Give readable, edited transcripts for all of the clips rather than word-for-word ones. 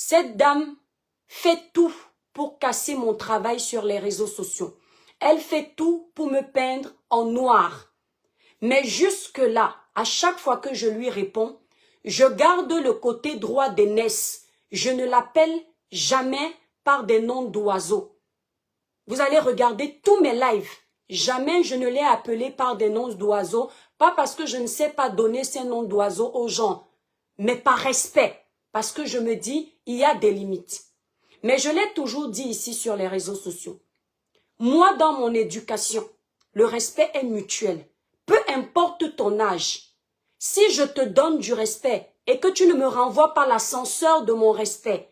Cette dame fait tout pour casser mon travail sur les réseaux sociaux. Elle fait tout pour me peindre en noir. Mais jusque-là, à chaque fois que je lui réponds, je garde le côté droit d'aînesse. Je ne l'appelle jamais par des noms d'oiseaux. Vous allez regarder tous mes lives. Jamais je ne l'ai appelé par des noms d'oiseaux, pas parce que je ne sais pas donner ces noms d'oiseaux aux gens, mais par respect, parce que je me dis, il y a des limites. Mais je l'ai toujours dit ici sur les réseaux sociaux. Moi, dans mon éducation, le respect est mutuel. Peu importe ton âge, si je te donne du respect et que tu ne me renvoies pas l'ascenseur de mon respect,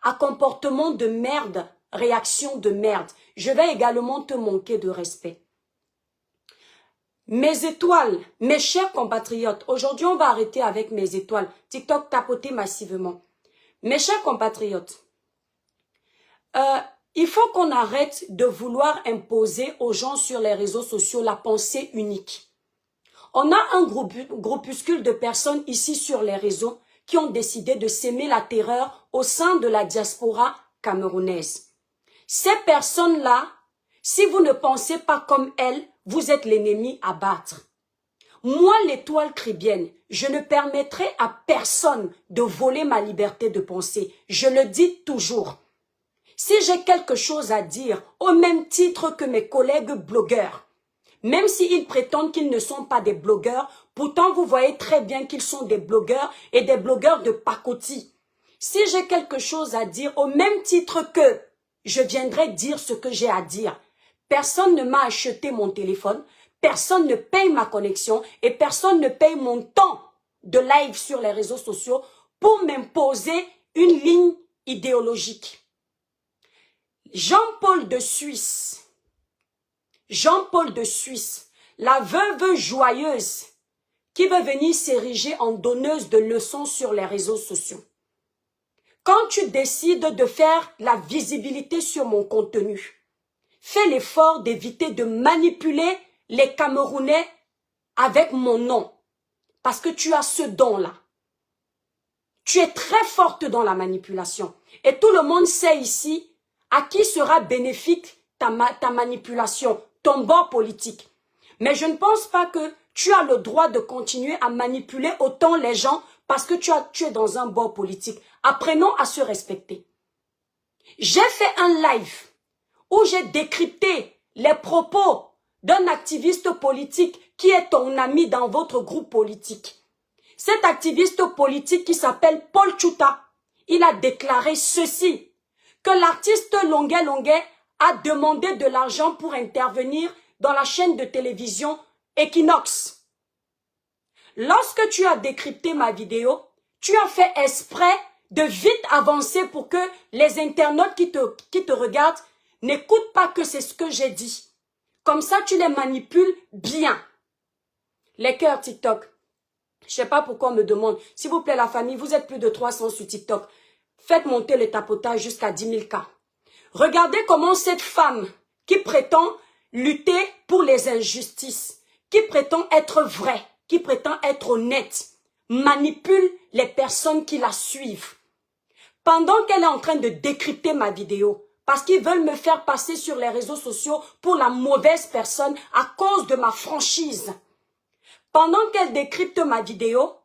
à comportement de merde, réaction de merde, je vais également te manquer de respect. Mes étoiles, mes chers compatriotes, aujourd'hui on va arrêter avec mes étoiles. TikTok tapoté massivement. Mes chers compatriotes, il faut qu'on arrête de vouloir imposer aux gens sur les réseaux sociaux la pensée unique. On a un groupuscule de personnes ici sur les réseaux qui ont décidé de s'aimer la terreur au sein de la diaspora camerounaise. Ces personnes-là, si vous ne pensez pas comme elles, vous êtes l'ennemi à battre. Moi, l'étoile cribienne, je ne permettrai à personne de voler ma liberté de penser. Je le dis toujours. Si j'ai quelque chose à dire, au même titre que mes collègues blogueurs, même s'ils prétendent qu'ils ne sont pas des blogueurs, pourtant vous voyez très bien qu'ils sont des blogueurs et des blogueurs de pacotille. Si j'ai quelque chose à dire, au même titre que je viendrai dire ce que j'ai à dire. Personne ne m'a acheté mon téléphone, personne ne paye ma connexion et personne ne paye mon temps de live sur les réseaux sociaux pour m'imposer une ligne idéologique. Jean-Paul de Suisse, la veuve joyeuse qui veut venir s'ériger en donneuse de leçons sur les réseaux sociaux. Quand tu décides de faire la visibilité sur mon contenu, fais l'effort d'éviter de manipuler les Camerounais avec mon nom. Parce que tu as ce don-là. Tu es très forte dans la manipulation. Et tout le monde sait ici à qui sera bénéfique ta manipulation, ton bord politique. Mais je ne pense pas que tu as le droit de continuer à manipuler autant les gens parce que tu es dans un bord politique. Apprenons à se respecter. J'ai fait un live où j'ai décrypté les propos d'un activiste politique qui est ton ami dans votre groupe politique. Cet activiste politique qui s'appelle Paul Tchouta, il a déclaré ceci, que l'artiste Longuet Longuet a demandé de l'argent pour intervenir dans la chaîne de télévision Equinox. Lorsque tu as décrypté ma vidéo, tu as fait exprès de vite avancer pour que les internautes qui te regardent n'écoutent pas que c'est ce que j'ai dit. Comme ça, tu les manipules bien. Les cœurs TikTok. Je sais pas pourquoi on me demande. S'il vous plaît, la famille, vous êtes plus de 300 sur TikTok. Faites monter le tapotage jusqu'à 10 000 cas. Regardez comment cette femme qui prétend lutter pour les injustices, qui prétend être vraie, qui prétend être honnête, manipule les personnes qui la suivent. Pendant qu'elle est en train de décrypter ma vidéo, parce qu'ils veulent me faire passer sur les réseaux sociaux pour la mauvaise personne à cause de ma franchise. Pendant qu'elle décrypte ma vidéo,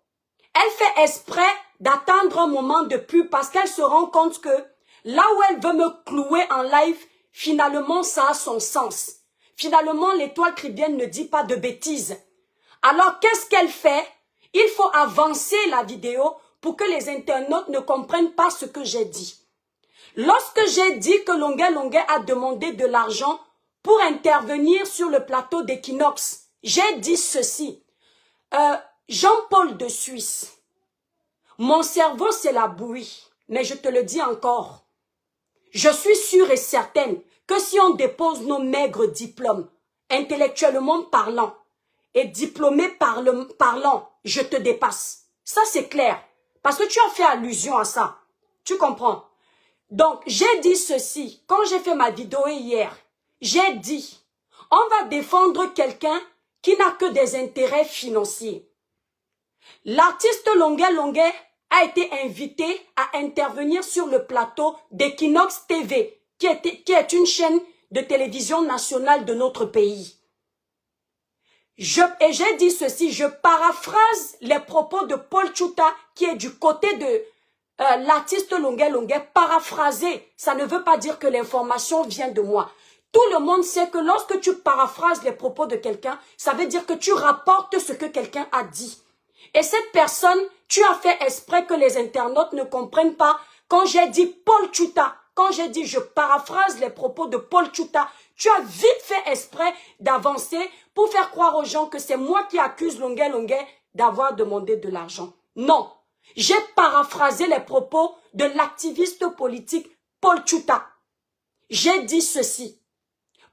elle fait exprès d'attendre un moment de pub parce qu'elle se rend compte que là où elle veut me clouer en live, finalement ça a son sens. Finalement l'étoile cribienne ne dit pas de bêtises. Alors qu'est-ce qu'elle fait? Il faut avancer la vidéo pour que les internautes ne comprennent pas ce que j'ai dit. Lorsque j'ai dit que Longuet Longuet a demandé de l'argent pour intervenir sur le plateau d'Equinox, j'ai dit ceci. Jean-Paul de Suisse, mon cerveau c'est la bouillie, mais je te le dis encore. Je suis sûre et certaine que si on dépose nos maigres diplômes, intellectuellement parlant, et diplômé parlant, je te dépasse. Ça c'est clair, parce que tu as fait allusion à ça. Tu comprends? Donc, j'ai dit ceci, quand j'ai fait ma vidéo hier, j'ai dit, on va défendre quelqu'un qui n'a que des intérêts financiers. L'artiste Longuet Longuet a été invité à intervenir sur le plateau d'Equinox TV, qui est une chaîne de télévision nationale de notre pays. Et j'ai dit ceci, je paraphrase les propos de Paul Tchouta, qui est du côté de l'artiste Longuet Longuet. Paraphraser, ça ne veut pas dire que l'information vient de moi. Tout le monde sait que lorsque tu paraphrases les propos de quelqu'un, ça veut dire que tu rapportes ce que quelqu'un a dit. Et cette personne, tu as fait exprès que les internautes ne comprennent pas. Quand j'ai dit Paul Tchouta, quand j'ai dit je paraphrase les propos de Paul Tchouta, tu as vite fait exprès d'avancer pour faire croire aux gens que c'est moi qui accuse Longuet Longuet d'avoir demandé de l'argent. Non, j'ai paraphrasé les propos de l'activiste politique Paul Tchouta. J'ai dit ceci.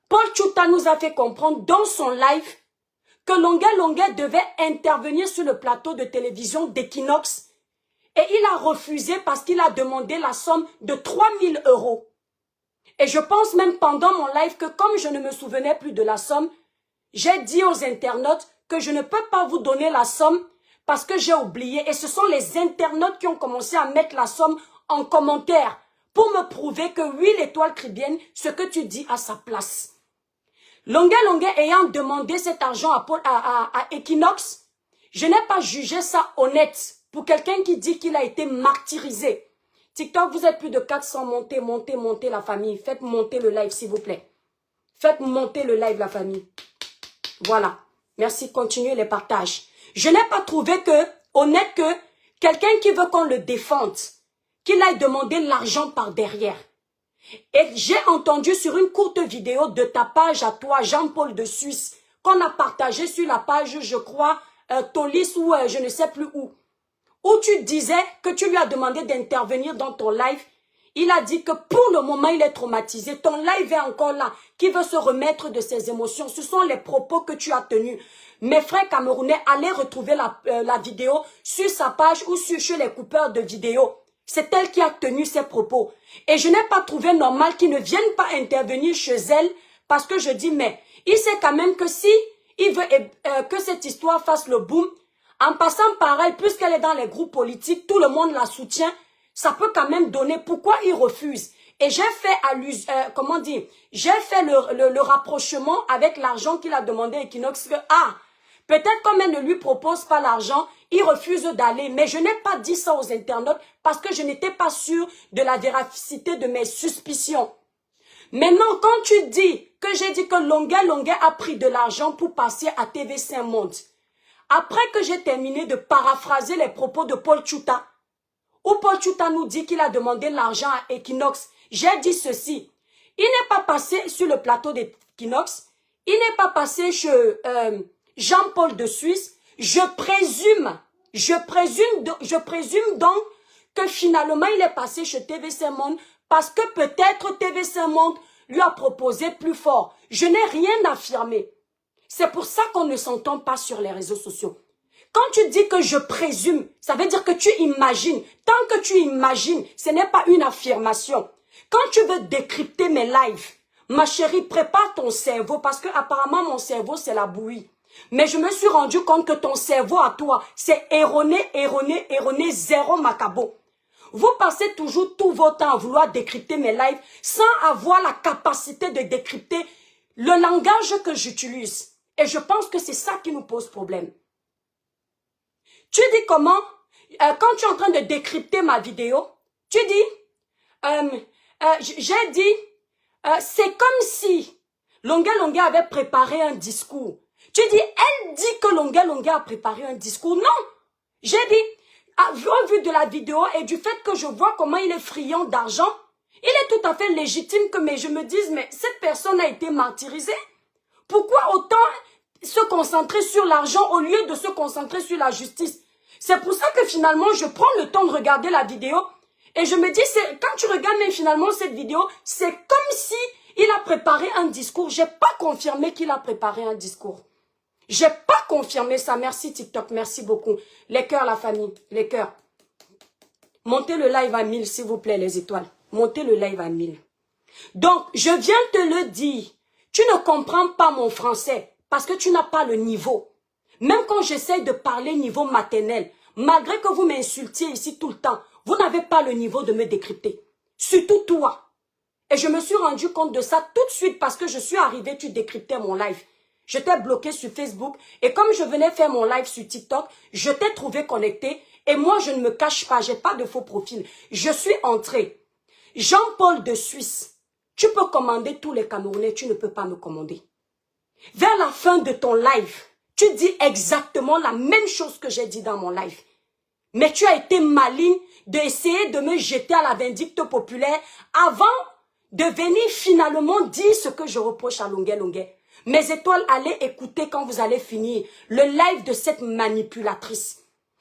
Paul Tchouta nous a fait comprendre dans son live que Longuet Longuet devait intervenir sur le plateau de télévision d'Equinox et il a refusé parce qu'il a demandé la somme de 3000 €. Et je pense même pendant mon live que comme je ne me souvenais plus de la somme, j'ai dit aux internautes que je ne peux pas vous donner la somme parce que j'ai oublié. Et ce sont les internautes qui ont commencé à mettre la somme en commentaire pour me prouver que oui, l'étoile cribienne, ce que tu dis a sa place. Longuet Longuet ayant demandé cet argent à Equinox, je n'ai pas jugé ça honnête pour quelqu'un qui dit qu'il a été martyrisé. TikTok, vous êtes plus de 400, montez la famille. Faites monter le live s'il vous plaît. Faites monter le live la famille. Voilà. Merci, continuez les partages. Je n'ai pas trouvé honnête que quelqu'un qui veut qu'on le défende, qu'il aille demander l'argent par derrière. Et j'ai entendu sur une courte vidéo de ta page à toi, Jean-Paul de Suisse, qu'on a partagé sur la page, je crois, Tolis ou je ne sais plus où tu disais que tu lui as demandé d'intervenir dans ton live. Il a dit que pour le moment, il est traumatisé. Ton live est encore là, qui veut se remettre de ses émotions. Ce sont les propos que tu as tenus. Mes frères camerounais, allez retrouver la vidéo sur sa page ou chez les coupeurs de vidéos. C'est elle qui a tenu ses propos. Et je n'ai pas trouvé normal qu'ils ne viennent pas intervenir chez elle parce que je dis, mais il sait quand même que si il veut que cette histoire fasse le boom, en passant par elle, puisqu'elle est dans les groupes politiques, tout le monde la soutient, ça peut quand même donner. Pourquoi il refuse? Et j'ai fait j'ai fait le rapprochement avec l'argent qu'il a demandé à Equinox que, peut-être comme elle ne lui propose pas l'argent, il refuse d'aller. Mais je n'ai pas dit ça aux internautes parce que je n'étais pas sûre de la véracité de mes suspicions. Maintenant, quand tu dis que j'ai dit que Longuet Longuet a pris de l'argent pour passer à TV5 Monde, après que j'ai terminé de paraphraser les propos de Paul Tchouta, où Paul Tchouta nous dit qu'il a demandé l'argent à Equinox, j'ai dit ceci. Il n'est pas passé sur le plateau d'Equinox, il n'est pas passé chez Jean-Paul de Suisse. Je présume donc que finalement il est passé chez TV5 Monde parce que peut-être TV5 Monde lui a proposé plus fort. Je n'ai rien affirmé. C'est pour ça qu'on ne s'entend pas sur les réseaux sociaux. Quand tu dis que je présume, ça veut dire que tu imagines. Tant que tu imagines, ce n'est pas une affirmation. Quand tu veux décrypter mes lives, ma chérie, prépare ton cerveau parce que apparemment mon cerveau c'est la bouillie. Mais je me suis rendu compte que ton cerveau à toi, c'est erroné, zéro macabo. Vous passez toujours tout votre temps à vouloir décrypter mes lives sans avoir la capacité de décrypter le langage que j'utilise. Et je pense que c'est ça qui nous pose problème. Tu dis comment, quand tu es en train de décrypter ma vidéo, tu dis, j'ai dit, c'est comme si Longuet Longuet avait préparé un discours. Tu dis, elle dit que Longuet Longuet a préparé un discours. Non, j'ai dit, au vu de la vidéo et du fait que je vois comment il est friand d'argent, il est tout à fait légitime que je me dise, mais cette personne a été martyrisée. Pourquoi autant se concentrer sur l'argent au lieu de se concentrer sur la justice? C'est pour ça que finalement, je prends le temps de regarder la vidéo et je me dis, quand tu regardes même finalement cette vidéo, c'est comme si il a préparé un discours. J'ai pas confirmé qu'il a préparé un discours. J'ai pas confirmé ça. Merci TikTok, merci beaucoup. Les cœurs, la famille, les cœurs. Montez le live à 1000, s'il vous plaît, les étoiles. Montez le live à 1000. Donc, je viens te le dire. Tu ne comprends pas mon français parce que tu n'as pas le niveau. Même quand j'essaie de parler niveau maternel, Malgré que vous m'insultiez ici tout le temps, vous n'avez pas le niveau de me décrypter. Surtout toi. Et je me suis rendu compte de ça tout de suite parce que je suis arrivée, tu décryptais mon live. Je t'ai bloqué sur Facebook et comme je venais faire mon live sur TikTok, je t'ai trouvé connecté et moi je ne me cache pas, j'ai pas de faux profil. Je suis entrée. Jean-Paul de Suisse, tu peux commander tous les Camerounais, tu ne peux pas me commander. Vers la fin de ton live, tu dis exactement la même chose que j'ai dit dans mon live. Mais tu as été maligne d'essayer de me jeter à la vindicte populaire avant de venir finalement dire ce que je reproche à Longuet Longuet. Mes étoiles, allez écouter quand vous allez finir le live de cette manipulatrice.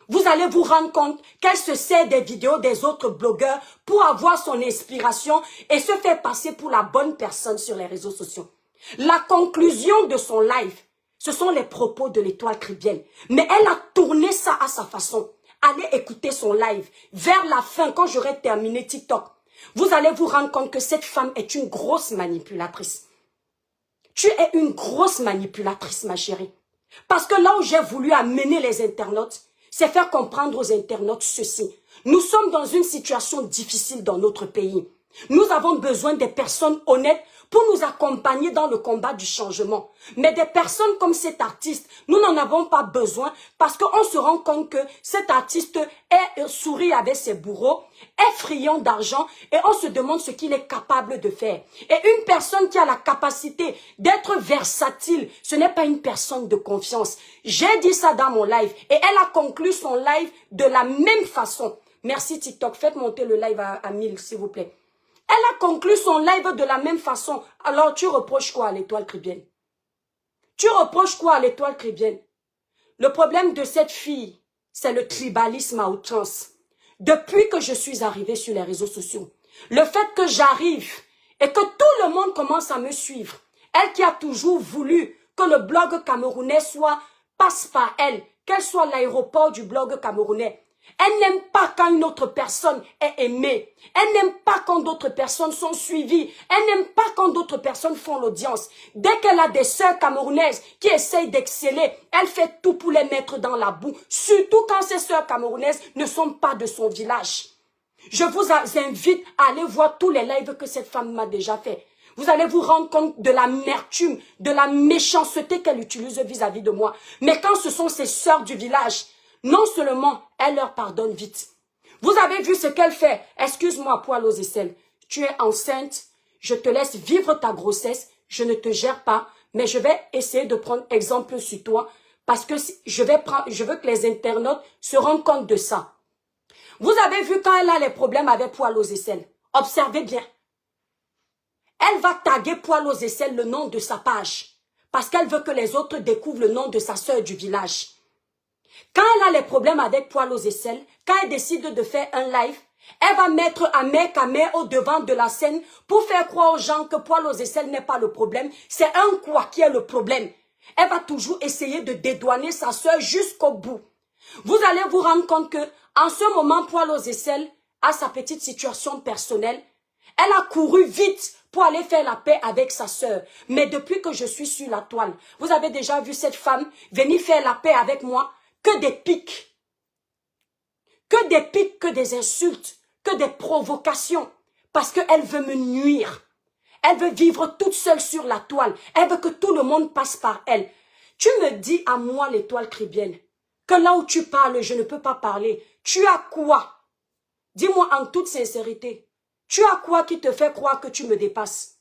Vous allez vous rendre compte qu'elle se sert des vidéos des autres blogueurs pour avoir son inspiration et se faire passer pour la bonne personne sur les réseaux sociaux. La conclusion de son live, ce sont les propos de l'étoile Cribiel. Mais elle a tourné ça à sa façon. Allez écouter son live. Vers la fin, quand j'aurai terminé TikTok, vous allez vous rendre compte que cette femme est une grosse manipulatrice. Tu es une grosse manipulatrice, ma chérie. Parce que là où j'ai voulu amener les internautes, c'est faire comprendre aux internautes ceci. Nous sommes dans une situation difficile dans notre pays. Nous avons besoin des personnes honnêtes pour nous accompagner dans le combat du changement. Mais des personnes comme cet artiste, nous n'en avons pas besoin parce qu'on se rend compte que cet artiste est souris avec ses bourreaux, est friand d'argent et on se demande ce qu'il est capable de faire. Et une personne qui a la capacité d'être versatile, ce n'est pas une personne de confiance. J'ai dit ça dans mon live et elle a conclu son live de la même façon. Merci TikTok, faites monter le live à 1000 s'il vous plaît. Elle a conclu son live de la même façon. Alors, tu reproches quoi à l'étoile Cribienne? Tu reproches quoi à l'étoile Cribienne? Le problème de cette fille, c'est le tribalisme à outrance. Depuis que je suis arrivée sur les réseaux sociaux, le fait que j'arrive et que tout le monde commence à me suivre, elle qui a toujours voulu que le blog camerounais passe par elle, qu'elle soit l'aéroport du blog camerounais. Elle n'aime pas quand une autre personne est aimée. Elle n'aime pas quand d'autres personnes sont suivies. Elle n'aime pas quand d'autres personnes font l'audience. Dès qu'elle a des sœurs camerounaises qui essayent d'exceller, elle fait tout pour les mettre dans la boue. Surtout quand ces sœurs camerounaises ne sont pas de son village. Je vous invite à aller voir tous les lives que cette femme m'a déjà fait. Vous allez vous rendre compte de l'amertume, de la méchanceté qu'elle utilise vis-à-vis de moi. Mais quand ce sont ses sœurs du village, non seulement elle leur pardonne vite. Vous avez vu ce qu'elle fait. Excuse-moi, poil aux aisselles. Tu es enceinte. Je te laisse vivre ta grossesse. Je ne te gère pas. Mais je vais essayer de prendre exemple sur toi. Parce que je veux que les internautes se rendent compte de ça. Vous avez vu quand elle a les problèmes avec poil aux aisselles. Observez bien. Elle va taguer poil aux aisselles le nom de sa page. Parce qu'elle veut que les autres découvrent le nom de sa sœur du village. Quand elle a les problèmes avec poil aux aisselles, quand elle décide de faire un live, elle va mettre Ahmed Kamé au devant de la scène pour faire croire aux gens que poil aux aisselles n'est pas le problème. C'est un quoi qui est le problème. Elle va toujours essayer de dédouaner sa sœur jusqu'au bout. Vous allez vous rendre compte que, en ce moment, poil aux aisselles a sa petite situation personnelle. Elle a couru vite pour aller faire la paix avec sa sœur. Mais depuis que je suis sur la toile, vous avez déjà vu cette femme venir faire la paix avec moi? Que des pics, que des insultes, que des provocations, parce qu'elle veut me nuire. Elle veut vivre toute seule sur la toile. Elle veut que tout le monde passe par elle. Tu me dis à moi, l'étoile Cribienne, que là où tu parles, je ne peux pas parler. Tu as quoi? Dis-moi en toute sincérité. Tu as quoi qui te fait croire que tu me dépasses?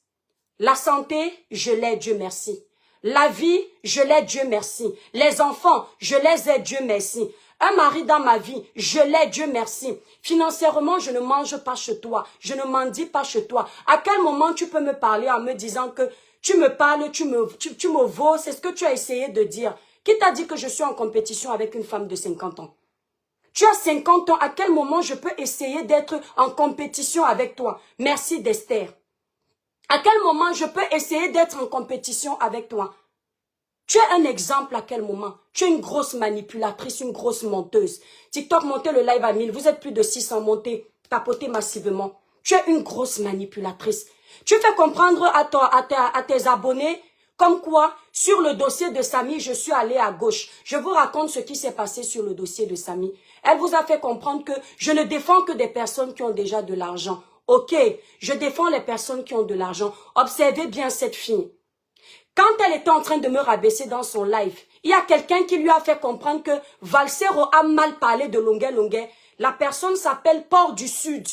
La santé, je l'ai, Dieu merci. La vie, je l'ai, Dieu merci. Les enfants, je les ai, Dieu merci. Un mari dans ma vie, je l'ai, Dieu merci. Financièrement, je ne mange pas chez toi. Je ne mendie pas chez toi. À quel moment tu peux me parler en me disant que tu me parles, tu me vaux? C'est ce que tu as essayé de dire. Qui t'a dit que je suis en compétition avec une femme de 50 ans? Tu as 50 ans. À quel moment je peux essayer d'être en compétition avec toi? Merci d'Esther. À quel moment je peux essayer d'être en compétition avec toi? Tu es un exemple à quel moment? Tu es une grosse manipulatrice, une grosse menteuse. TikTok, montez le live à 1000. Vous êtes plus de 600, montez, tapotez massivement. Tu es une grosse manipulatrice. Tu fais comprendre à tes abonnés comme quoi, sur le dossier de Samy, je suis allée à gauche. Je vous raconte ce qui s'est passé sur le dossier de Samy. Elle vous a fait comprendre que je ne défends que des personnes qui ont déjà de l'argent. Ok, je défends les personnes qui ont de l'argent. Observez bien cette fille. Quand elle était en train de me rabaisser dans son live, il y a quelqu'un qui lui a fait comprendre que Valsero a mal parlé de Longuet Longuet. La personne s'appelle Port du Sud.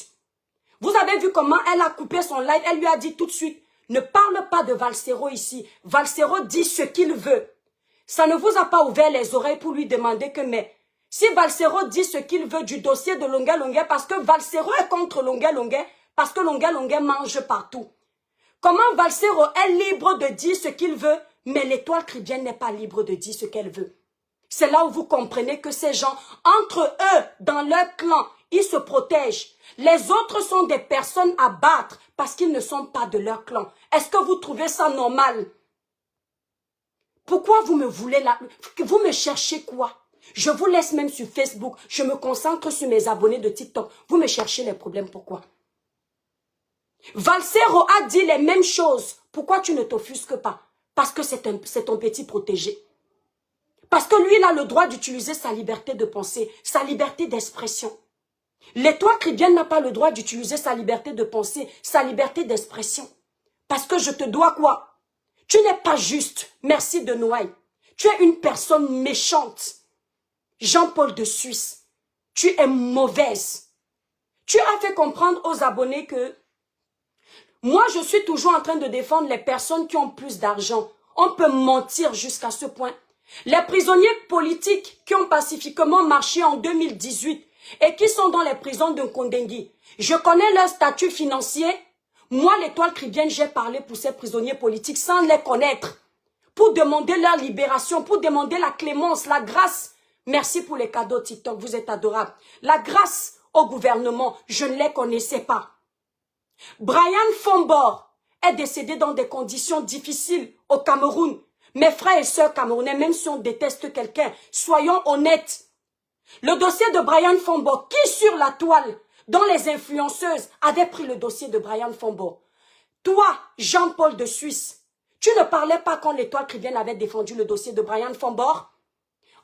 Vous avez vu comment elle a coupé son live. Elle lui a dit tout de suite, ne parle pas de Valsero ici. Valsero dit ce qu'il veut. Ça ne vous a pas ouvert les oreilles pour lui demander que, mais si Valsero dit ce qu'il veut du dossier de Longuet Longuet, parce que Valsero est contre Longuet Longuet, parce que Longuet Longuet mange partout. Comment Valsero est libre de dire ce qu'il veut, mais l'étoile chrétienne n'est pas libre de dire ce qu'elle veut. C'est là où vous comprenez que ces gens, entre eux, dans leur clan, ils se protègent. Les autres sont des personnes à battre parce qu'ils ne sont pas de leur clan. Est-ce que vous trouvez ça normal? Pourquoi vous me voulez là? Vous me cherchez quoi? Je vous laisse même sur Facebook. Je me concentre sur mes abonnés de TikTok. Vous me cherchez les problèmes. Pourquoi? Valsero a dit les mêmes choses. Pourquoi tu ne t'offusques pas? Parce que c'est ton petit protégé. Parce que lui, il a le droit d'utiliser sa liberté de penser, sa liberté d'expression. L'étoile chrétienne n'a pas le droit d'utiliser sa liberté de penser, sa liberté d'expression. Parce que je te dois quoi? Tu n'es pas juste. Merci de Noailles. Tu es une personne méchante. Jean-Paul de Suisse. Tu es mauvaise. Tu as fait comprendre aux abonnés que moi, je suis toujours en train de défendre les personnes qui ont plus d'argent. On peut mentir jusqu'à ce point. Les prisonniers politiques qui ont pacifiquement marché en 2018 et qui sont dans les prisons de Kondengui, je connais leur statut financier. Moi, l'étoile chrétienne, j'ai parlé pour ces prisonniers politiques sans les connaître. Pour demander leur libération, pour demander la clémence, la grâce. Merci pour les cadeaux TikTok, vous êtes adorables. La grâce au gouvernement, je ne les connaissais pas. Brian Fombor est décédé dans des conditions difficiles au Cameroun. Mes frères et sœurs camerounais, même si on déteste quelqu'un, soyons honnêtes. Le dossier de Brian Fombor, qui sur la toile, dont les influenceuses avaient pris le dossier de Brian Fombor? Toi, Jean-Paul de Suisse, tu ne parlais pas quand l'étoile chrétienne avait défendu le dossier de Brian Fombor?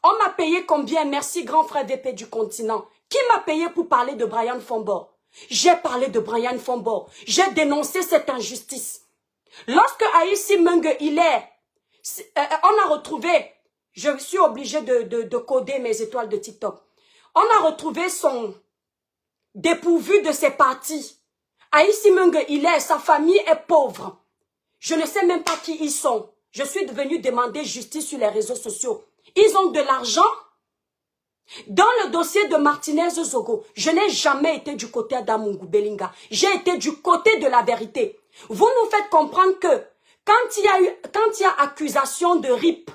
On m'a payé combien? Merci, grand frère VP du continent. Qui m'a payé pour parler de Brian Fombor? J'ai parlé de Brian Fombor. J'ai dénoncé cette injustice. Lorsque Aïssi Menge on a retrouvé, je suis obligé de coder mes étoiles de TikTok. On a retrouvé son dépourvu de ses parties. Aïssi Menge sa famille est pauvre. Je ne sais même pas qui ils sont. Je suis devenu demander justice sur les réseaux sociaux. Ils ont de l'argent. Dans le dossier de Martinez Zogo, je n'ai jamais été du côté d'Amungu Belinga. J'ai été du côté de la vérité. Vous nous faites comprendre que quand il y a accusation de RIP,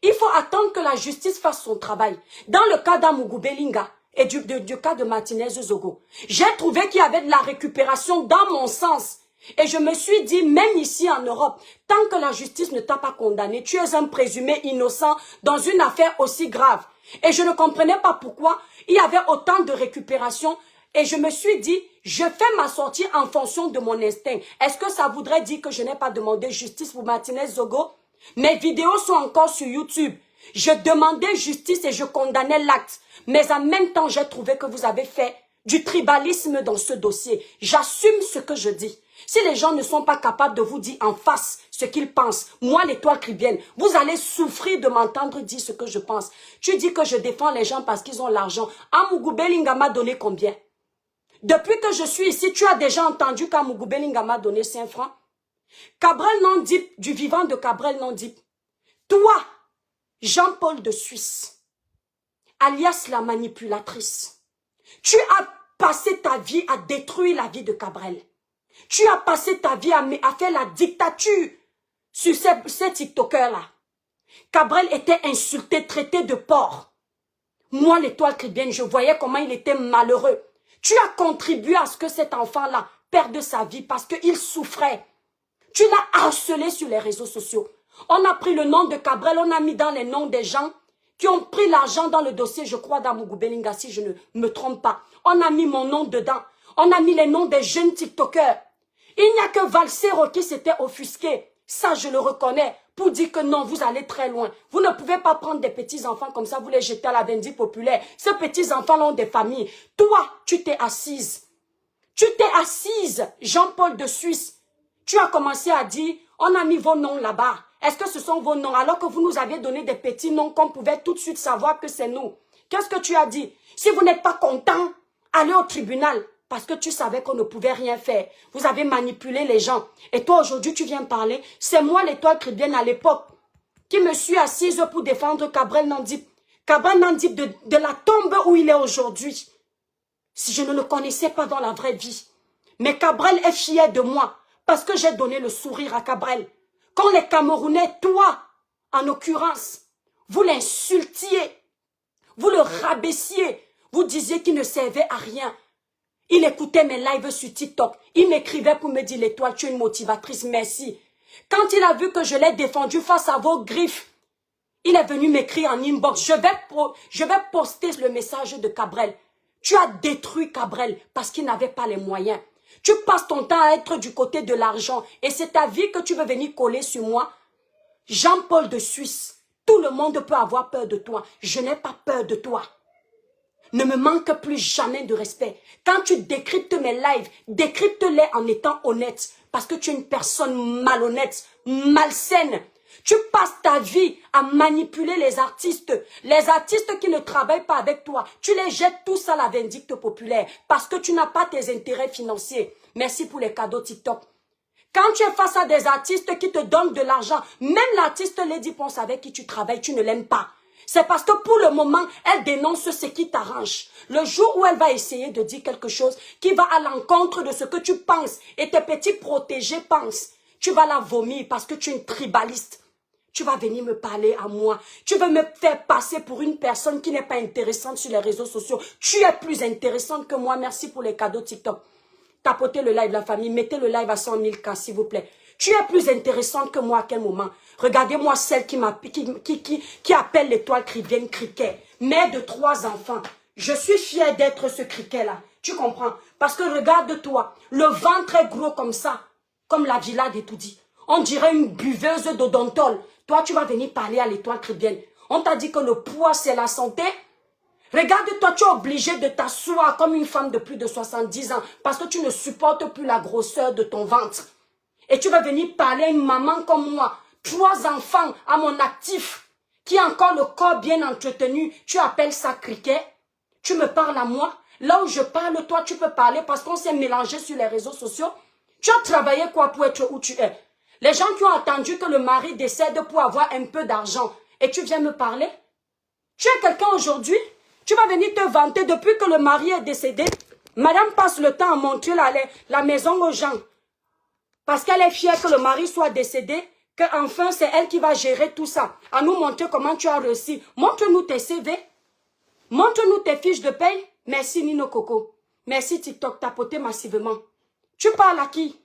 il faut attendre que la justice fasse son travail. Dans le cas d'Amungu Belinga et du cas de Martinez Zogo, j'ai trouvé qu'il y avait de la récupération dans mon sens. Et je me suis dit, même ici en Europe, tant que la justice ne t'a pas condamné, tu es un présumé innocent dans une affaire aussi grave. Et je ne comprenais pas pourquoi il y avait autant de récupération. Et je me suis dit, je fais ma sortie en fonction de mon instinct. Est-ce que ça voudrait dire que je n'ai pas demandé justice pour Martinez Zogo? Mes vidéos sont encore sur YouTube. Je demandais justice et je condamnais l'acte. Mais en même temps, j'ai trouvé que vous avez fait du tribalisme dans ce dossier. J'assume ce que je dis. Si les gens ne sont pas capables de vous dire en face ce qu'ils pensent, moi l'étoile chrétienne, vous allez souffrir de m'entendre dire ce que je pense. Tu dis que je défends les gens parce qu'ils ont l'argent. Amungu Belinga m'a donné combien? Depuis que je suis ici, tu as déjà entendu qu'Amungu Belinga m'a donné 5 francs? Cabrel Nondip, du vivant de Cabrel Nondip. Toi, Jean-Paul de Suisse, alias la manipulatrice, tu as passé ta vie à détruire la vie de Cabrel. Tu as passé ta vie à faire la dictature sur ces TikTokers-là. Cabrel était insulté, traité de porc. Moi, l'étoile chrétienne, je voyais comment il était malheureux. Tu as contribué à ce que cet enfant-là perde sa vie parce qu'il souffrait. Tu l'as harcelé sur les réseaux sociaux. On a pris le nom de Cabrel, on a mis dans les noms des gens qui ont pris l'argent dans le dossier, je crois, d'Amungu Belinga, si je ne me trompe pas. On a mis mon nom dedans. On a mis les noms des jeunes TikTokers. Il n'y a que Valsero qui s'était offusqué. Ça, je le reconnais. pour dire que non, vous allez très loin. Vous ne pouvez pas prendre des petits-enfants comme ça, vous les jeter à la vindicte populaire. Ces petits-enfants ont des familles. Toi, tu t'es assise. Tu t'es assise, Jean-Paul de Suisse. Tu as commencé à dire, on a mis vos noms là-bas. Est-ce que ce sont vos noms? Alors que vous nous aviez donné des petits noms qu'on pouvait tout de suite savoir que c'est nous. Qu'est-ce que tu as dit? Si vous n'êtes pas content, allez au tribunal. Parce que tu savais qu'on ne pouvait rien faire. Vous avez manipulé les gens. Et toi, aujourd'hui, tu viens parler. C'est moi, l'étoile chrétienne à l'époque, qui me suis assise pour défendre Cabrel Nandip. Cabrel Nandip de la tombe où il est aujourd'hui. Si je ne le connaissais pas dans la vraie vie. Mais Cabrel est fier de moi. Parce que j'ai donné le sourire à Cabrel. Quand les Camerounais, toi, en l'occurrence, vous l'insultiez, vous le rabaissiez, vous disiez qu'il ne servait à rien. Il écoutait mes lives sur TikTok. Il m'écrivait pour me dire, l'étoile, tu es une motivatrice, merci. Quand il a vu que je l'ai défendu face à vos griffes, il est venu m'écrire en inbox. Je vais poster le message de Cabrel. Tu as détruit Cabrel parce qu'il n'avait pas les moyens. Tu passes ton temps à être du côté de l'argent et c'est ta vie que tu veux venir coller sur moi. Jean-Paul de Suisse, tout le monde peut avoir peur de toi. Je n'ai pas peur de toi. Ne me manque plus jamais de respect. Quand tu décryptes mes lives, décrypte-les en étant honnête. Parce que tu es une personne malhonnête, malsaine. Tu passes ta vie à manipuler les artistes qui ne travaillent pas avec toi. Tu les jettes tous à la vindicte populaire parce que tu n'as pas tes intérêts financiers. Merci pour les cadeaux TikTok. Quand tu es face à des artistes qui te donnent de l'argent, même l'artiste Lady Ponce avec qui tu travailles, tu ne l'aimes pas. C'est parce que pour le moment, elle dénonce ce qui t'arrange. Le jour où elle va essayer de dire quelque chose qui va à l'encontre de ce que tu penses et tes petits protégés pensent, tu vas la vomir parce que tu es une tribaliste. Tu vas venir me parler à moi. Tu veux me faire passer pour une personne qui n'est pas intéressante sur les réseaux sociaux. Tu es plus intéressante que moi. Merci pour les cadeaux TikTok. Tapotez le live, la famille. Mettez le live à 100 000 cas, s'il vous plaît. Tu es plus intéressante que moi à quel moment? Regardez-moi celle qui appelle l'étoile chrétienne criquet. Mère de 3 enfants. Je suis fière d'être ce criquet-là. Tu comprends? Parce que regarde-toi. Le ventre est gros comme ça. Comme la villa d'Etoudi. On dirait une buveuse d'odontol. Toi, tu vas venir parler à l'étoile chrétienne. On t'a dit que le poids, c'est la santé. Regarde-toi, tu es obligé de t'asseoir comme une femme de plus de 70 ans parce que tu ne supportes plus la grosseur de ton ventre. Et tu vas venir parler à une maman comme moi, 3 enfants à mon actif, qui a encore le corps bien entretenu. Tu appelles ça criquet? Tu me parles à moi? Là où je parle, toi, tu peux parler parce qu'on s'est mélangé sur les réseaux sociaux. Tu as travaillé quoi pour être où tu es? Les gens qui ont attendu que le mari décède pour avoir un peu d'argent. Et tu viens me parler? Tu es quelqu'un aujourd'hui? Tu vas venir te vanter depuis que le mari est décédé. Madame passe le temps à montrer la maison aux gens. Parce qu'elle est fière que le mari soit décédé. Qu'enfin c'est elle qui va gérer tout ça. À nous montrer comment tu as réussi. Montre-nous tes CV. Montre-nous tes fiches de paye. Merci Nino Coco. Merci TikTok. Tapoté massivement. Tu parles à qui?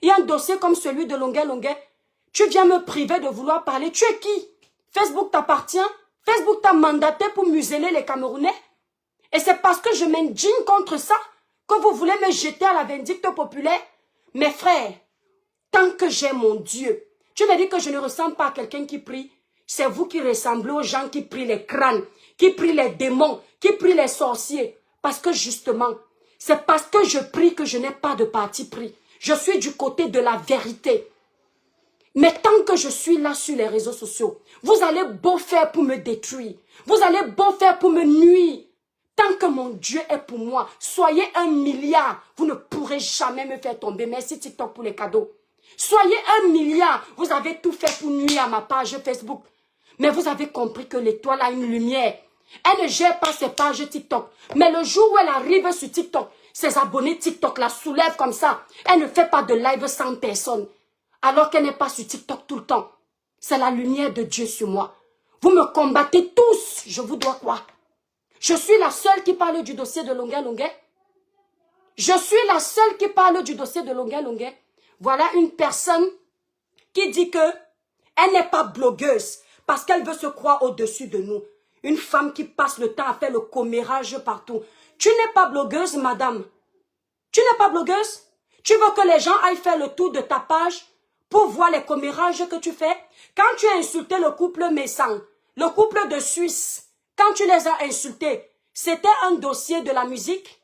Il y a un dossier comme celui de Longuet Longuet. Tu viens me priver de vouloir parler. Tu es qui? Facebook t'appartient? Facebook t'a mandaté pour museler les Camerounais? Et c'est parce que je m'indigne contre ça que vous voulez me jeter à la vindicte populaire? Mes frères, tant que j'ai mon Dieu, tu me dis que je ne ressemble pas à quelqu'un qui prie. C'est vous qui ressemblez aux gens qui prient les crânes, qui prient les démons, qui prient les sorciers. Parce que justement, c'est parce que je prie que je n'ai pas de parti pris. Je suis du côté de la vérité. Mais tant que je suis là sur les réseaux sociaux, vous allez beau faire pour me détruire. Vous allez beau faire pour me nuire. Tant que mon Dieu est pour moi, soyez 1 milliard, vous ne pourrez jamais me faire tomber. Merci TikTok pour les cadeaux. Soyez 1 milliard, vous avez tout fait pour nuire à ma page Facebook. Mais vous avez compris que l'étoile a une lumière. Elle ne gère pas ses pages TikTok. Mais le jour où elle arrive sur TikTok, ses abonnés TikTok la soulèvent comme ça. Elle ne fait pas de live sans personne. Alors qu'elle n'est pas sur TikTok tout le temps. C'est la lumière de Dieu sur moi. Vous me combattez tous. Je vous dois quoi? Je suis la seule qui parle du dossier de Longuet Longuet. Je suis la seule qui parle du dossier de Longuet Longuet. Voilà une personne qui dit que elle n'est pas blogueuse parce qu'elle veut se croire au-dessus de nous. Une femme qui passe le temps à faire le commérage partout. Tu n'es pas blogueuse, madame. Tu n'es pas blogueuse. Tu veux que les gens aillent faire le tour de ta page pour voir les commérages que tu fais. Quand tu as insulté le couple Messan, le couple de Suisse, quand tu les as insultés, c'était un dossier de la musique.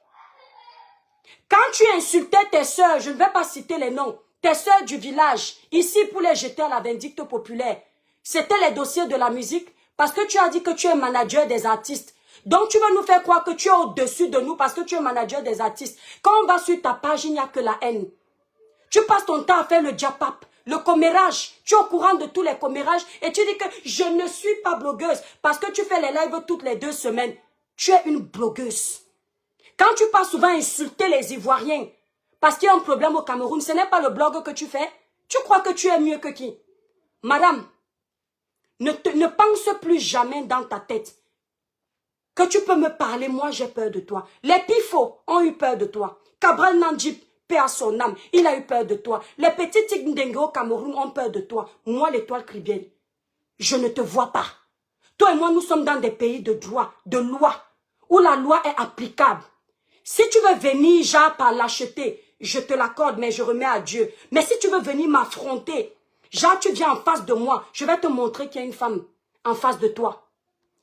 Quand tu insultais tes sœurs, je ne vais pas citer les noms, tes sœurs du village, ici pour les jeter à la vindicte populaire, c'était les dossiers de la musique parce que tu as dit que tu es manager des artistes. Donc tu vas nous faire croire que tu es au-dessus de nous parce que tu es manager des artistes. Quand on va sur ta page, il n'y a que la haine. Tu passes ton temps à faire le diapap, le commérage. Tu es au courant de tous les commérages et tu dis que je ne suis pas blogueuse parce que tu fais les lives toutes les 2 semaines. Tu es une blogueuse. Quand tu passes souvent insulter les Ivoiriens parce qu'il y a un problème au Cameroun, ce n'est pas le blog que tu fais. Tu crois que tu es mieux que qui? Madame, ne pense plus jamais dans ta tête que tu peux me parler. Moi, j'ai peur de toi. Les Pifos ont eu peur de toi. Cabral Nandjip, paix à son âme, il a eu peur de toi. Les petits Tigndenge au Cameroun ont peur de toi. Moi, l'étoile Caribbean, je ne te vois pas. Toi et moi, nous sommes dans des pays de droit, de loi, où la loi est applicable. Si tu veux venir, genre, par l'acheter, je te l'accorde, mais je remets à Dieu. Mais si tu veux venir m'affronter, genre, tu viens en face de moi, je vais te montrer qu'il y a une femme en face de toi.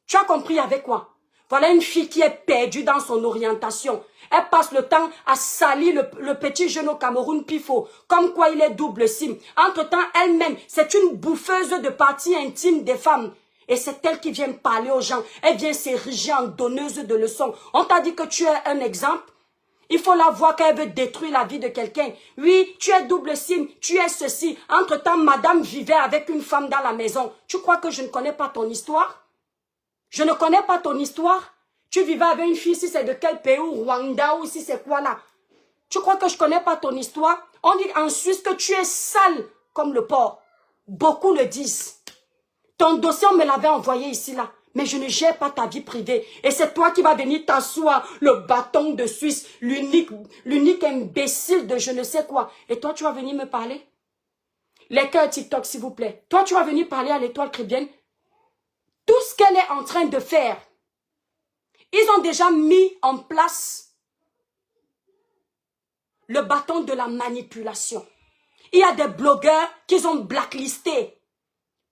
Tu as compris avec quoi? Voilà une fille qui est perdue dans son orientation. Elle passe le temps à salir le petit jeune au Cameroun Pifo, comme quoi il est double sim. Entre-temps, elle-même, c'est une bouffeuse de parties intimes des femmes. Et c'est elle qui vient parler aux gens. Elle vient s'ériger en donneuse de leçons. On t'a dit que tu es un exemple. Il faut la voir qu'elle veut détruire la vie de quelqu'un. Oui, tu es double sim, tu es ceci. Entre-temps, madame vivait avec une femme dans la maison. Tu crois que je ne connais pas ton histoire? Je ne connais pas ton histoire. Tu vivais avec une fille, si c'est de quel pays, ou Rwanda, ou si c'est quoi là. Tu crois que je ne connais pas ton histoire? On dit en Suisse que tu es sale comme le porc. Beaucoup le disent. Ton dossier, on me l'avait envoyé ici là. Mais je ne gère pas ta vie privée. Et c'est toi qui vas venir t'asseoir, le bâton de Suisse, l'unique imbécile de je ne sais quoi. Et toi, tu vas venir me parler? Les cœurs TikTok, s'il vous plaît. Toi, tu vas venir parler à l'étoile Caribbean? Tout ce qu'elle est en train de faire, ils ont déjà mis en place le bâton de la manipulation. Il y a des blogueurs qu'ils ont blacklistés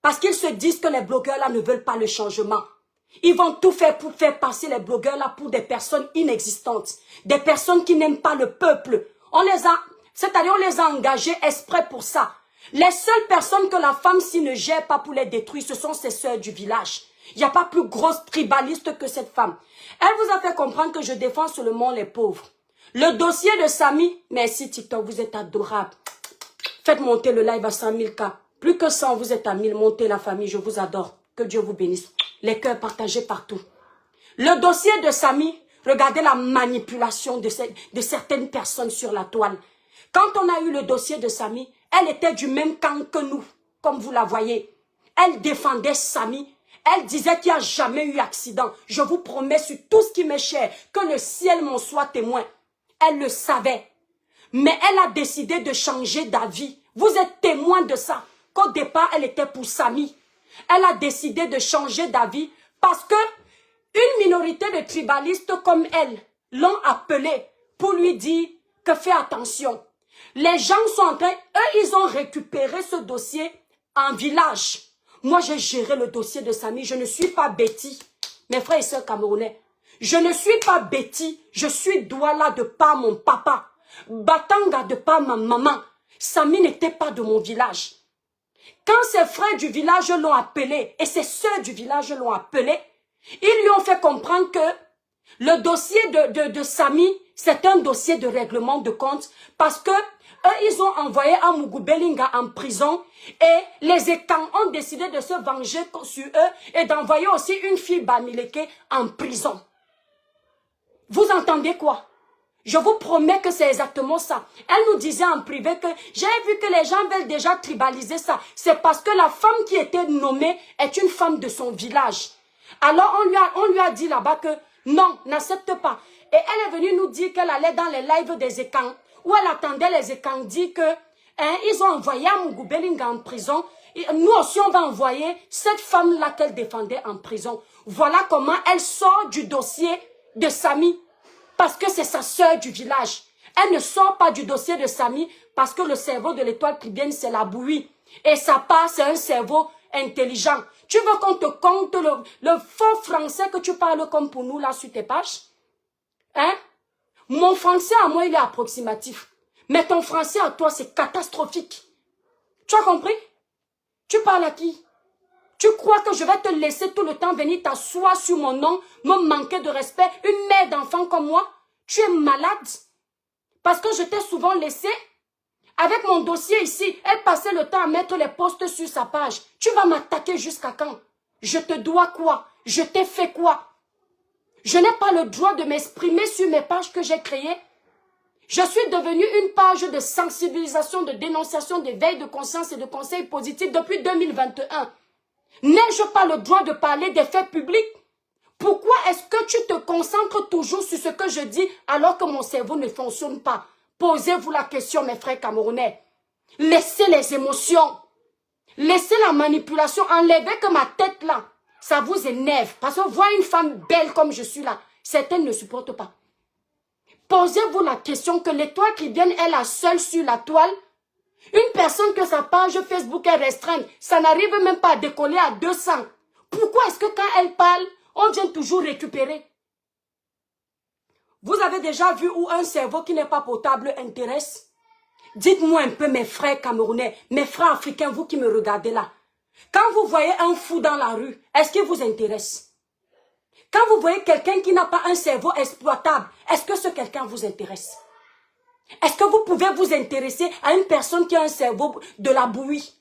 parce qu'ils se disent que les blogueurs là ne veulent pas le changement. Ils vont tout faire pour faire passer les blogueurs là pour des personnes inexistantes, des personnes qui n'aiment pas le peuple. C'est-à-dire on les a engagés exprès pour ça. Les seules personnes que la femme s'y ne gère pas pour les détruire, ce sont ses sœurs du village. Il n'y a pas plus grosse tribaliste que cette femme. Elle vous a fait comprendre que je défends seulement les pauvres. Le dossier de Samy, merci TikTok, vous êtes adorable. Faites monter le live à 100 000 cas. Plus que 100, vous êtes à 1000. Montez la famille, je vous adore. Que Dieu vous bénisse. Les cœurs partagés partout. Le dossier de Samy, regardez la manipulation de certaines personnes sur la toile. Quand on a eu le dossier de Samy, elle était du même camp que nous, comme vous la voyez. Elle défendait Samy. Elle disait qu'il n'y a jamais eu accident. Je vous promets sur tout ce qui m'est cher, que le ciel m'en soit témoin. Elle le savait. Mais elle a décidé de changer d'avis. Vous êtes témoin de ça. Qu'au départ, elle était pour Samy. Elle a décidé de changer d'avis parce que une minorité de tribalistes comme elle l'ont appelée pour lui dire que fais attention. Les gens sont en train, eux, ils ont récupéré ce dossier en village. Moi, j'ai géré le dossier de Samy. Je ne suis pas Betty. Mes frères et sœurs camerounais. Je ne suis pas Betty. Je suis Douala de par mon papa. Batanga de par ma maman. Samy n'était pas de mon village. Quand ses frères du village l'ont appelé et ses sœurs du village l'ont appelé, ils lui ont fait comprendre que le dossier de Samy, c'est un dossier de règlement de compte parce que eux, ils ont envoyé Amougou Belinga en prison et les Ekans ont décidé de se venger sur eux et d'envoyer aussi une fille Bamileke en prison. Vous entendez quoi? Je vous promets que c'est exactement ça. Elle nous disait en privé que j'ai vu que les gens veulent déjà tribaliser ça. C'est parce que la femme qui était nommée est une femme de son village. Alors on lui a dit là-bas que non, n'accepte pas. Et elle est venue nous dire qu'elle allait dans les lives des Ekans, où elle attendait les Ekans dire que ils ont envoyé Amougou Belinga en prison. Et nous aussi, on va envoyer cette femme-là qu'elle défendait en prison. Voilà comment elle sort du dossier de Samy. Parce que c'est sa sœur du village. Elle ne sort pas du dossier de Samy parce que le cerveau de l'étoile caribéenne, c'est la bouillie. Et sa part, c'est un cerveau intelligent. Tu veux qu'on te compte le faux français que tu parles comme pour nous là sur tes pages? Hein? Mon français à moi, il est approximatif. Mais ton français à toi, c'est catastrophique. Tu as compris? Tu parles à qui? Tu crois que je vais te laisser tout le temps venir t'asseoir sur mon nom, me manquer de respect, une mère d'enfant comme moi? Tu es malade? Parce que je t'ai souvent laissé. Avec mon dossier ici, elle passait le temps à mettre les posts sur sa page. Tu vas m'attaquer jusqu'à quand? Je te dois quoi? Je t'ai fait quoi? Je n'ai pas le droit de m'exprimer sur mes pages que j'ai créées. Je suis devenue une page de sensibilisation, de dénonciation, d'éveil de conscience et de conseils positifs depuis 2021. N'ai-je pas le droit de parler des faits publics? Pourquoi est-ce que tu te concentres toujours sur ce que je dis alors que mon cerveau ne fonctionne pas? Posez-vous la question, mes frères camerounais. Laissez les émotions. Laissez la manipulation. Enlevez que ma tête là, ça vous énerve. Parce que voir une femme belle comme je suis là, certaines ne supportent pas. Posez-vous la question que l'étoile caribéenne est la seule sur la toile. Une personne que sa page Facebook est restreinte, ça n'arrive même pas à décoller à 200. Pourquoi est-ce que quand elle parle, on vient toujours récupérer? Vous avez déjà vu où un cerveau qui n'est pas potable intéresse? Dites-moi un peu, mes frères camerounais, mes frères africains, vous qui me regardez là. Quand vous voyez un fou dans la rue, est-ce qu'il vous intéresse? Quand vous voyez quelqu'un qui n'a pas un cerveau exploitable, est-ce que ce quelqu'un vous intéresse? Est-ce que vous pouvez vous intéresser à une personne qui a un cerveau de la bouillie?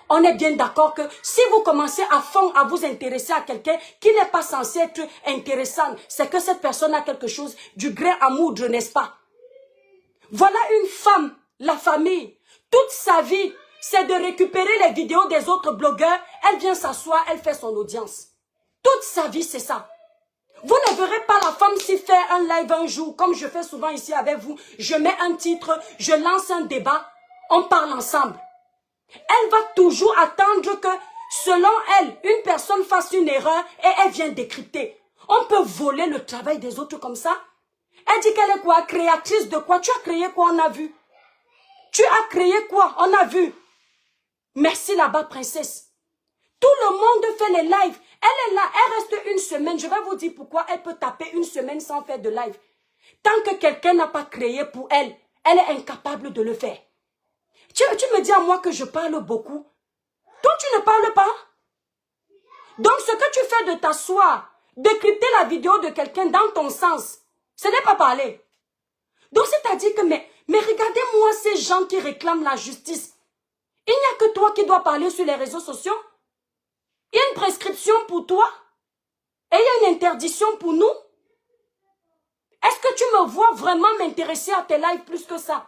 On est bien d'accord que si vous commencez à fond à vous intéresser à quelqu'un qui n'est pas censé être intéressant, c'est que cette personne a quelque chose du grain à moudre, n'est-ce pas? Voilà une femme, la famille, toute sa vie, c'est de récupérer les vidéos des autres blogueurs. Elle vient s'asseoir, elle fait son audience. Toute sa vie, c'est ça. Vous ne verrez pas la femme s'y faire un live un jour, comme je fais souvent ici avec vous. Je mets un titre, je lance un débat, on parle ensemble. Elle va toujours attendre que, selon elle, une personne fasse une erreur et elle vient décrypter. On peut voler le travail des autres comme ça. Elle dit qu'elle est quoi? Créatrice de quoi? Tu as créé quoi? On a vu. Tu as créé quoi? On a vu. Merci là-bas, princesse. Tout le monde fait les lives. Elle est là, elle reste une semaine. Je vais vous dire pourquoi elle peut taper une semaine sans faire de live. Tant que quelqu'un n'a pas créé pour elle, elle est incapable de le faire. Tu me dis à moi que je parle beaucoup. Toi, tu ne parles pas. Donc, ce que tu fais de t'asseoir, décrypter la vidéo de quelqu'un dans ton sens, ce n'est pas parler. Donc, c'est-à-dire que, mais regardez-moi ces gens qui réclament la justice. Il n'y a que toi qui dois parler sur les réseaux sociaux. Il y a une prescription pour toi. Et il y a une interdiction pour nous. Est-ce que tu me vois vraiment m'intéresser à tes lives plus que ça?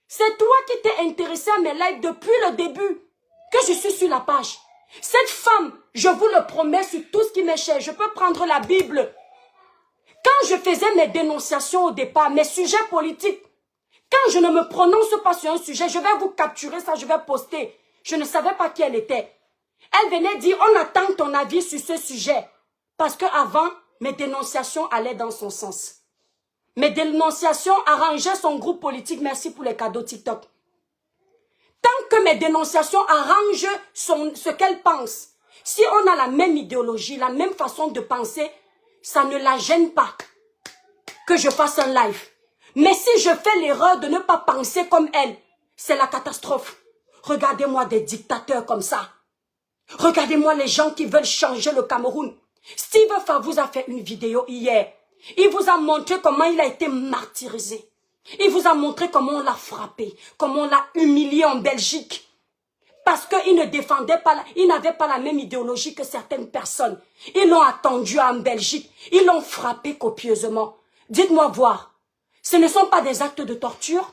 C'est toi qui t'es intéressé à mes lives depuis le début que je suis sur la page. Cette femme, je vous le promets sur tout ce qui m'est cher, je peux prendre la Bible. Quand je faisais mes dénonciations au départ, mes sujets politiques, quand je ne me prononce pas sur un sujet, je vais vous capturer ça, je vais poster. Je ne savais pas qui elle était. Elle venait dire, on attend ton avis sur ce sujet. Parce qu'avant, mes dénonciations allaient dans son sens. Mes dénonciations arrangeaient son groupe politique. Merci pour les cadeaux TikTok. Tant que mes dénonciations arrangent ce qu'elle pense, si on a la même idéologie, la même façon de penser, ça ne la gêne pas que je fasse un live. Mais si je fais l'erreur de ne pas penser comme elle, c'est la catastrophe. Regardez-moi des dictateurs comme ça. Regardez-moi les gens qui veulent changer le Cameroun. Steve Favous a fait une vidéo hier. Il vous a montré comment il a été martyrisé. Il vous a montré comment on l'a frappé, comment on l'a humilié en Belgique. Parce qu'il ne défendait pas, il n'avait pas la même idéologie que certaines personnes. Ils l'ont attendu en Belgique. Ils l'ont frappé copieusement. Dites-moi voir. Ce ne sont pas des actes de torture.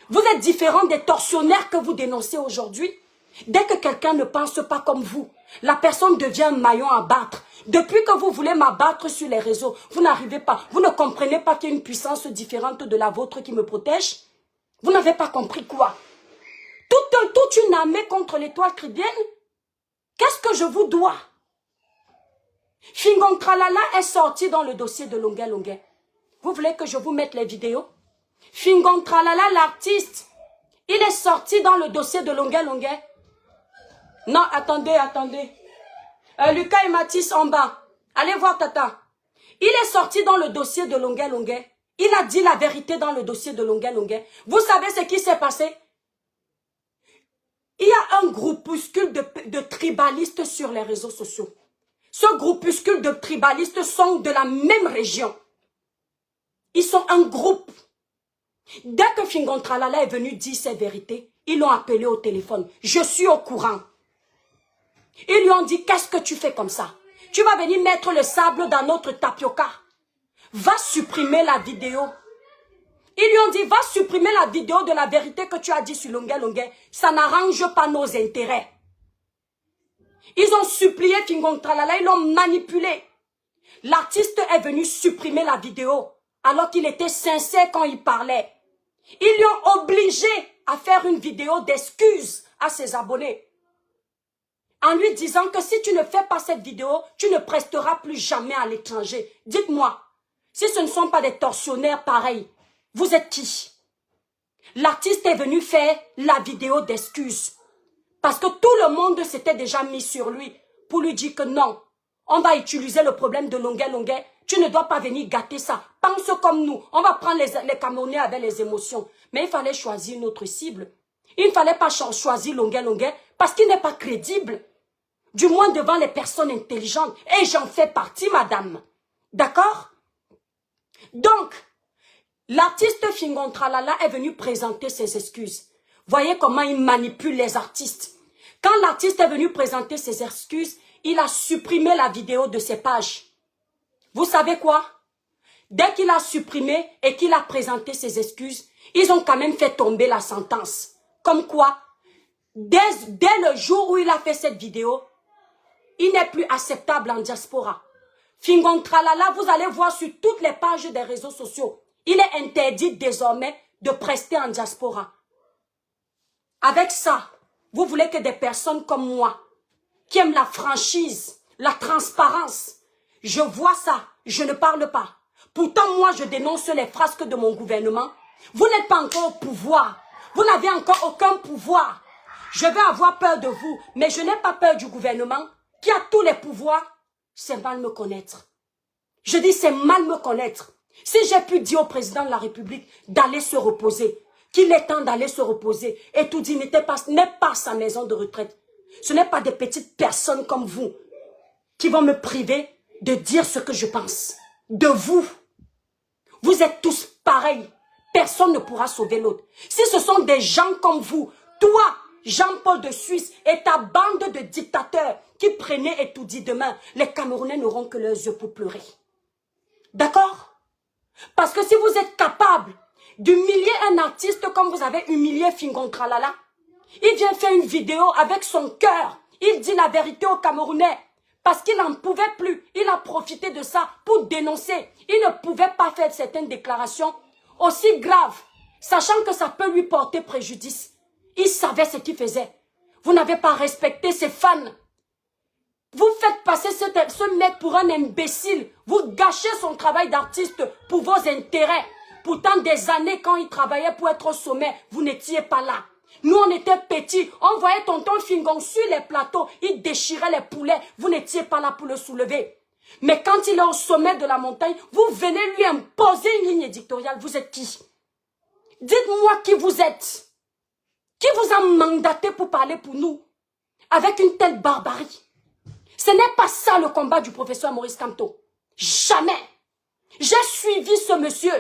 Vous êtes différents des tortionnaires que vous dénoncez aujourd'hui. Dès que quelqu'un ne pense pas comme vous, la personne devient un maillon à battre. Depuis que vous voulez m'abattre sur les réseaux, vous n'arrivez pas. Vous ne comprenez pas qu'il y a une puissance différente de la vôtre qui me protège. Vous n'avez pas compris quoi? Toute une armée contre l'étoile caribéenne. Qu'est-ce que je vous dois? Fingon Tralala est sorti dans le dossier de Longuet Longuet. Vous voulez que je vous mette les vidéos? Fingon Tralala, l'artiste, il est sorti dans le dossier de Longuet Longuet. Non, attendez. Lucas et Mathis en bas. Allez voir Tata. Il est sorti dans le dossier de Longuet Longuet. Il a dit la vérité dans le dossier de Longuet Longuet. Vous savez ce qui s'est passé? Il y a un groupuscule de tribalistes sur les réseaux sociaux. Ce groupuscule de tribalistes sont de la même région. Ils sont un groupe. Dès que Fingon Tralala est venu dire ses vérités, ils l'ont appelé au téléphone. Je suis au courant. Ils lui ont dit, qu'est-ce que tu fais comme ça? Tu vas venir mettre le sable dans notre tapioca. Va supprimer la vidéo. Ils lui ont dit, va supprimer la vidéo de la vérité que tu as dit sur Longuet Longuet. Ça n'arrange pas nos intérêts. Ils ont supplié Fingon Tralala, ils l'ont manipulé. L'artiste est venu supprimer la vidéo alors qu'il était sincère quand il parlait. Ils lui ont obligé à faire une vidéo d'excuses à ses abonnés. En lui disant que si tu ne fais pas cette vidéo, tu ne presteras plus jamais à l'étranger. Dites-moi, si ce ne sont pas des tortionnaires pareils, vous êtes qui? L'artiste est venu faire la vidéo d'excuses. Parce que tout le monde s'était déjà mis sur lui pour lui dire que non, on va utiliser le problème de Longuet Longuet. Tu ne dois pas venir gâter ça. Pense comme nous. On va prendre les Camerounais avec les émotions. Mais il fallait choisir notre cible. Il ne fallait pas choisir Longuet Longuet parce qu'il n'est pas crédible. Du moins devant les personnes intelligentes. Et j'en fais partie, madame. D'accord? Donc, l'artiste Fingon Tralala est venu présenter ses excuses. Voyez comment il manipule les artistes. Quand l'artiste est venu présenter ses excuses, il a supprimé la vidéo de ses pages. Vous savez quoi? Dès qu'il a supprimé et qu'il a présenté ses excuses, ils ont quand même fait tomber la sentence. Comme quoi, dès le jour où il a fait cette vidéo, il n'est plus acceptable en diaspora. Fingon Tralala, vous allez voir sur toutes les pages des réseaux sociaux, il est interdit désormais de prester en diaspora. Avec ça, vous voulez que des personnes comme moi, qui aiment la franchise, la transparence, je vois ça, je ne parle pas. Pourtant, moi, je dénonce les frasques de mon gouvernement. Vous n'êtes pas encore au pouvoir. Vous n'avez encore aucun pouvoir. Je vais avoir peur de vous, mais je n'ai pas peur du gouvernement qui a tous les pouvoirs. C'est mal me connaître. Je dis, c'est mal me connaître. Si j'ai pu dire au président de la République d'aller se reposer, qu'il est temps d'aller se reposer, et tout dit, n'est pas sa maison de retraite. Ce n'est pas des petites personnes comme vous qui vont me priver de dire ce que je pense. De vous. Vous êtes tous pareils. Personne ne pourra sauver l'autre. Si ce sont des gens comme vous, toi, Jean-Paul de Suisse et ta bande de dictateurs qui prenaient et tout dit demain, les Camerounais n'auront que leurs yeux pour pleurer. D'accord? Parce que si vous êtes capable d'humilier un artiste comme vous avez humilié Fingon Tralala, il vient faire une vidéo avec son cœur. Il dit la vérité aux Camerounais. Parce qu'il n'en pouvait plus. Il a profité de ça pour dénoncer. Il ne pouvait pas faire certaines déclarations aussi graves, sachant que ça peut lui porter préjudice. Il savait ce qu'il faisait. Vous n'avez pas respecté ses fans. Vous faites passer ce mec pour un imbécile. Vous gâchez son travail d'artiste pour vos intérêts. Pourtant, des années, quand il travaillait pour être au sommet, vous n'étiez pas là. Nous, on était petits. On voyait tonton Fingon sur les plateaux. Il déchirait les poulets. Vous n'étiez pas là pour le soulever. Mais quand il est au sommet de la montagne, vous venez lui imposer une ligne éditoriale. Vous êtes qui? Dites-moi qui vous êtes. Qui vous a mandaté pour parler pour nous? Avec une telle barbarie. Ce n'est pas ça le combat du professeur Maurice Kamto. Jamais. J'ai suivi ce monsieur.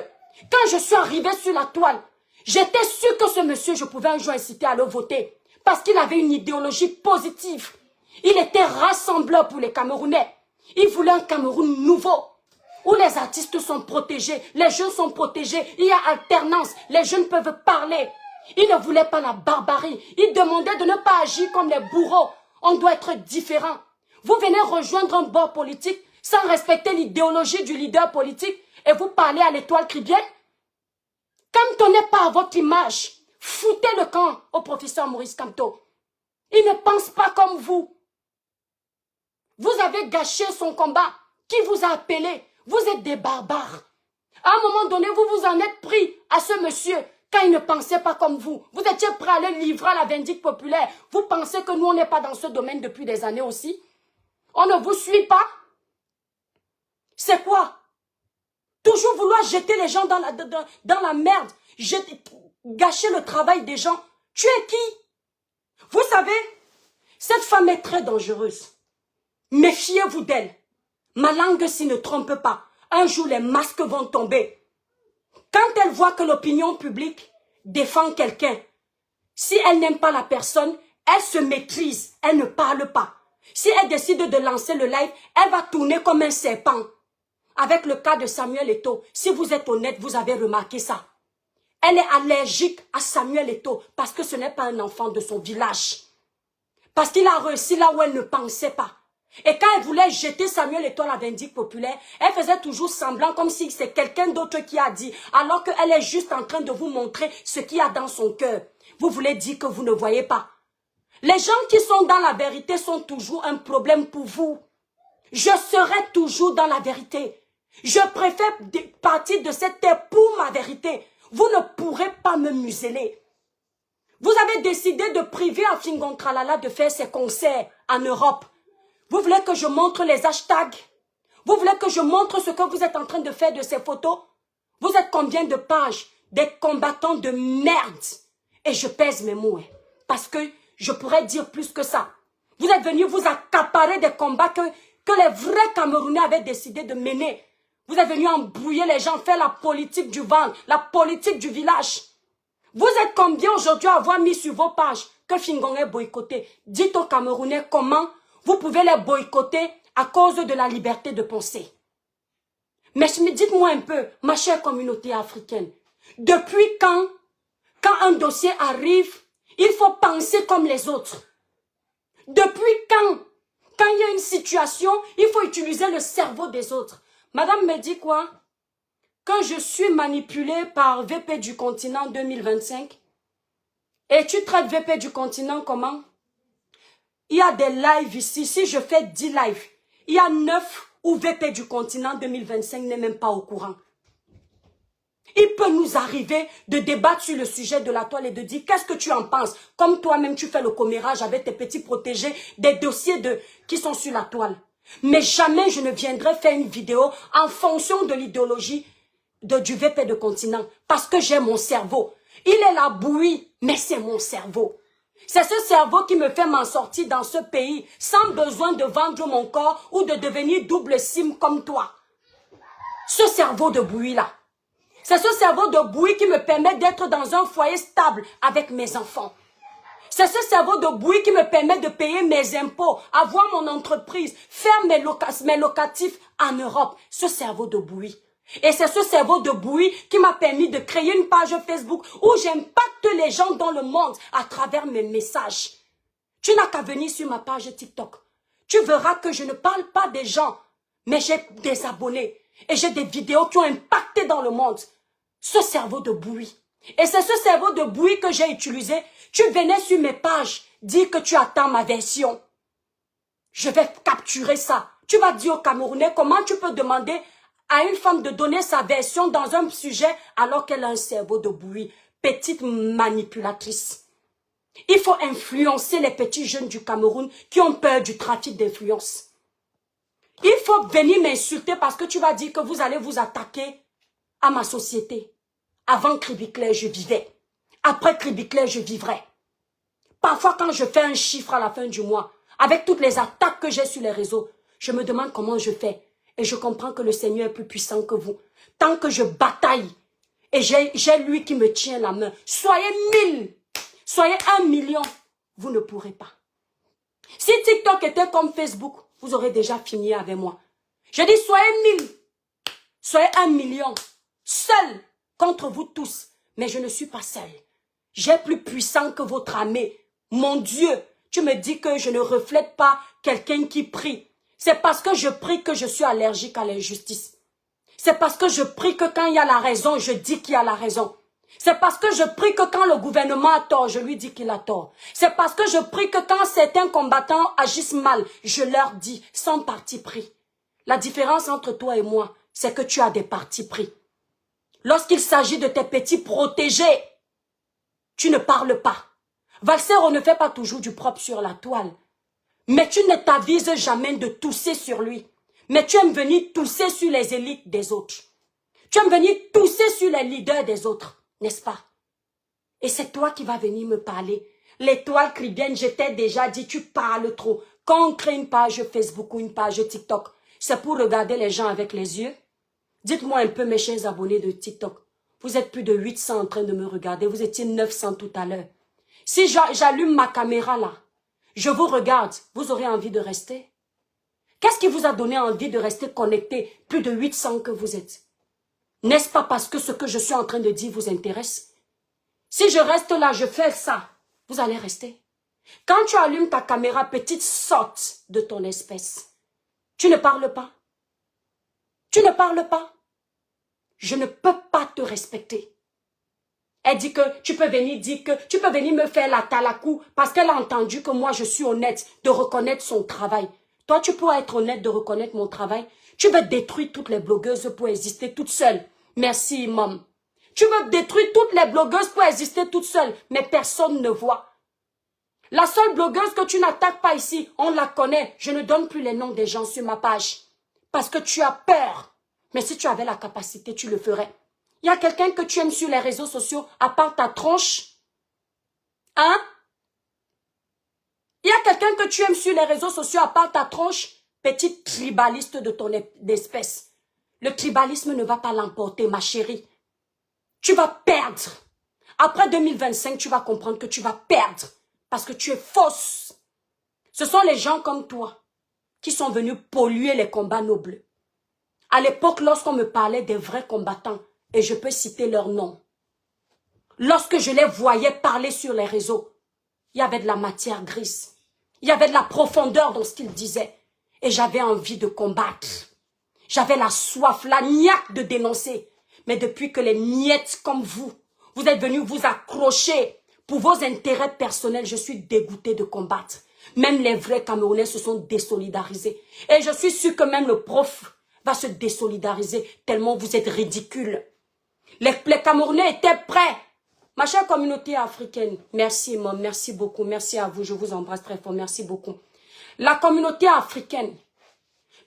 Quand je suis arrivé sur la toile, j'étais sûr que ce monsieur, je pouvais un jour inciter à le voter. Parce qu'il avait une idéologie positive. Il était rassembleur pour les Camerounais. Il voulait un Cameroun nouveau. Où les artistes sont protégés, les jeunes sont protégés. Il y a alternance, les jeunes peuvent parler. Il ne voulait pas la barbarie. Il demandait de ne pas agir comme les bourreaux. On doit être différent. Vous venez rejoindre un bord politique sans respecter l'idéologie du leader politique et vous parlez à l'étoile cribienne. Quand on n'est pas à votre image, foutez le camp au professeur Maurice Kamto. Il ne pense pas comme vous. Vous avez gâché son combat. Qui vous a appelé? Vous êtes des barbares. À un moment donné, vous vous en êtes pris à ce monsieur quand il ne pensait pas comme vous. Vous étiez prêt à le livrer à la vindicte populaire. Vous pensez que nous, on n'est pas dans ce domaine depuis des années aussi? On ne vous suit pas? C'est quoi? Toujours vouloir jeter les gens dans la merde, gâcher le travail des gens. Tu es qui? Vous savez, cette femme est très dangereuse. Méfiez-vous d'elle. Ma langue s'y ne trompe pas. Un jour, les masques vont tomber. Quand elle voit que l'opinion publique défend quelqu'un, si elle n'aime pas la personne, elle se maîtrise, elle ne parle pas. Si elle décide de lancer le live, elle va tourner comme un serpent. Avec le cas de Samuel Eto'o, si vous êtes honnête, vous avez remarqué ça. Elle est allergique à Samuel Eto'o parce que ce n'est pas un enfant de son village. Parce qu'il a réussi là où elle ne pensait pas. Et quand elle voulait jeter Samuel Eto'o à la vindicte populaire, elle faisait toujours semblant comme si c'est quelqu'un d'autre qui a dit, alors qu'elle est juste en train de vous montrer ce qu'il y a dans son cœur. Vous voulez dire que vous ne voyez pas. Les gens qui sont dans la vérité sont toujours un problème pour vous. Je serai toujours dans la vérité. Je préfère partir de cette terre pour ma vérité. Vous ne pourrez pas me museler. Vous avez décidé de priver Afingon Tralala de faire ses concerts en Europe. Vous voulez que je montre les hashtags? Vous voulez que je montre ce que vous êtes en train de faire de ces photos? Vous êtes combien de pages? Des combattants de merde. Et je pèse mes mots. Parce que je pourrais dire plus que ça. Vous êtes venus vous accaparer des combats que les vrais Camerounais avaient décidé de mener. Vous êtes venus embrouiller les gens, faire la politique du ventre, la politique du village. Vous êtes combien aujourd'hui à avoir mis sur vos pages que Fingon est boycotté? Dites aux Camerounais comment vous pouvez les boycotter à cause de la liberté de penser. Mais dites-moi un peu, ma chère communauté africaine, depuis quand un dossier arrive, il faut penser comme les autres? Depuis quand il y a une situation, il faut utiliser le cerveau des autres? Madame me dit quoi? Quand je suis manipulée par VP du continent 2025, et tu traites VP du continent comment? Il y a des lives ici, si je fais 10 lives, il y a 9 où VP du continent 2025 n'est même pas au courant. Il peut nous arriver de débattre sur le sujet de la toile et de dire qu'est-ce que tu en penses? Comme toi-même tu fais le commérage avec tes petits protégés des dossiers qui sont sur la toile. Mais jamais je ne viendrai faire une vidéo en fonction de l'idéologie du VP de continent. Parce que j'ai mon cerveau. Il est la bouillie, mais c'est mon cerveau. C'est ce cerveau qui me fait m'en sortir dans ce pays sans besoin de vendre mon corps ou de devenir double sim comme toi. Ce cerveau de bouillie là. C'est ce cerveau de bouillie qui me permet d'être dans un foyer stable avec mes enfants. C'est ce cerveau de bouillie qui me permet de payer mes impôts, avoir mon entreprise, faire mes locatifs en Europe. Ce cerveau de bouillie. Et c'est ce cerveau de bouillie qui m'a permis de créer une page Facebook où j'impacte les gens dans le monde à travers mes messages. Tu n'as qu'à venir sur ma page TikTok. Tu verras que je ne parle pas des gens, mais j'ai des abonnés. Et j'ai des vidéos qui ont impacté dans le monde. Ce cerveau de bouillie. Et c'est ce cerveau de bouillie que j'ai utilisé. Tu venais sur mes pages, dire que tu attends ma version. Je vais capturer ça. Tu vas dire aux Camerounais comment tu peux demander à une femme de donner sa version dans un sujet alors qu'elle a un cerveau de bouillie. Petite manipulatrice. Il faut influencer les petits jeunes du Cameroun qui ont peur du trafic d'influence. Il faut venir m'insulter parce que tu vas dire que vous allez vous attaquer à ma société. Avant Kribicler, je vivais. Après Kribicler, je vivrai. Parfois, quand je fais un chiffre à la fin du mois, avec toutes les attaques que j'ai sur les réseaux, je me demande comment je fais. Et je comprends que le Seigneur est plus puissant que vous. Tant que je bataille, et j'ai lui qui me tient la main. Soyez 1000, soyez 1 million, vous ne pourrez pas. Si TikTok était comme Facebook, vous aurez déjà fini avec moi. Je dis soyez 1000, soyez 1 million, seul contre vous tous. Mais je ne suis pas seul. J'ai plus puissant que votre armée. Mon Dieu, tu me dis que je ne reflète pas quelqu'un qui prie. C'est parce que je prie que je suis allergique à l'injustice. C'est parce que je prie que quand il y a la raison, je dis qu'il y a la raison. C'est parce que je prie que quand le gouvernement a tort, je lui dis qu'il a tort. C'est parce que je prie que quand certains combattants agissent mal, je leur dis sans parti pris. La différence entre toi et moi, c'est que tu as des partis pris. Lorsqu'il s'agit de tes petits protégés, tu ne parles pas. Valser, on ne fait pas toujours du propre sur la toile. Mais tu ne t'avises jamais de tousser sur lui. Mais tu aimes venir tousser sur les élites des autres. Tu aimes venir tousser sur les leaders des autres, n'est-ce pas? Et c'est toi qui vas venir me parler. L'étoile cribienne, je t'ai déjà dit, tu parles trop. Quand on crée une page Facebook ou une page TikTok, c'est pour regarder les gens avec les yeux. Dites-moi un peu, mes chers abonnés de TikTok. Vous êtes plus de 800 en train de me regarder. Vous étiez 900 tout à l'heure. Si j'allume ma caméra là, je vous regarde, vous aurez envie de rester? Qu'est-ce qui vous a donné envie de rester connecté, plus de 800 que vous êtes? N'est-ce pas parce que ce que je suis en train de dire vous intéresse? Si je reste là, je fais ça, vous allez rester. Quand tu allumes ta caméra, petite sorte de ton espèce, tu ne parles pas. Tu ne parles pas. Je ne peux pas te respecter. Elle dit que tu peux venir dire que tu peux venir me faire la talakou parce qu'elle a entendu que moi je suis honnête de reconnaître son travail. Toi, tu peux être honnête de reconnaître mon travail. Tu veux détruire toutes les blogueuses pour exister toutes seules. Merci, Imam. Tu veux détruire toutes les blogueuses pour exister toutes seules, mais personne ne voit. La seule blogueuse que tu n'attaques pas ici, on la connaît. Je ne donne plus les noms des gens sur ma page. Parce que tu as peur. Mais si tu avais la capacité, tu le ferais. Il y a quelqu'un que tu aimes sur les réseaux sociaux, à part ta tronche? Hein? Il y a quelqu'un que tu aimes sur les réseaux sociaux, à part ta tronche? Petite tribaliste de ton espèce. Le tribalisme ne va pas l'emporter, ma chérie. Tu vas perdre. Après 2025, tu vas comprendre que tu vas perdre. Parce que tu es fausse. Ce sont les gens comme toi qui sont venus polluer les combats nobles. À l'époque, lorsqu'on me parlait des vrais combattants, et je peux citer leurs noms, lorsque je les voyais parler sur les réseaux, il y avait de la matière grise. Il y avait de la profondeur dans ce qu'ils disaient. Et j'avais envie de combattre. J'avais la soif, la niaque de dénoncer. Mais depuis que les miettes comme vous, vous êtes venus vous accrocher pour vos intérêts personnels, je suis dégoûtée de combattre. Même les vrais Camerounais se sont désolidarisés. Et je suis sûre que même le prof va se désolidariser tellement vous êtes ridicules. Les Camerounais étaient prêts. Ma chère communauté africaine, merci, Mom, merci beaucoup, merci à vous, je vous embrasse très fort, merci beaucoup. La communauté africaine,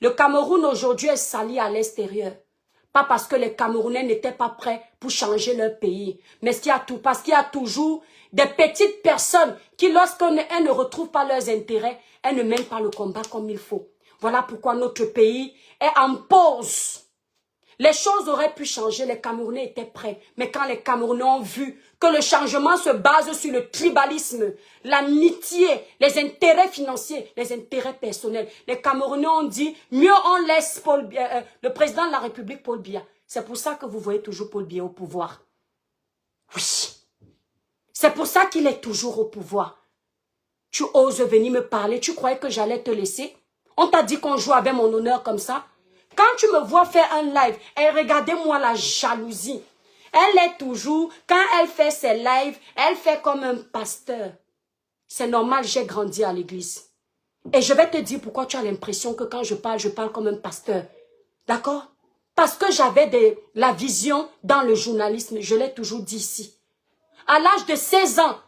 le Cameroun aujourd'hui est sali à l'extérieur. Pas parce que les Camerounais n'étaient pas prêts pour changer leur pays, mais parce qu'il y a toujours des petites personnes qui, lorsqu'elles ne retrouvent pas leurs intérêts, elles ne mènent pas le combat comme il faut. Voilà pourquoi notre pays est en pause. Les choses auraient pu changer, les Camerounais étaient prêts. Mais quand les Camerounais ont vu que le changement se base sur le tribalisme, l'amitié, les intérêts financiers, les intérêts personnels, les Camerounais ont dit, mieux on laisse le président de la République, Paul Biya. C'est pour ça que vous voyez toujours Paul Biya au pouvoir. Oui. C'est pour ça qu'il est toujours au pouvoir. Tu oses venir me parler, tu croyais que j'allais te laisser? On t'a dit qu'on joue avec mon honneur comme ça? Quand tu me vois faire un live, et regardez-moi la jalousie. Elle est toujours, quand elle fait ses lives, elle fait comme un pasteur. C'est normal, j'ai grandi à l'église. Et je vais te dire pourquoi tu as l'impression que quand je parle comme un pasteur. D'accord? Parce que j'avais la vision dans le journalisme, je l'ai toujours dit ici. À l'âge de 16 ans,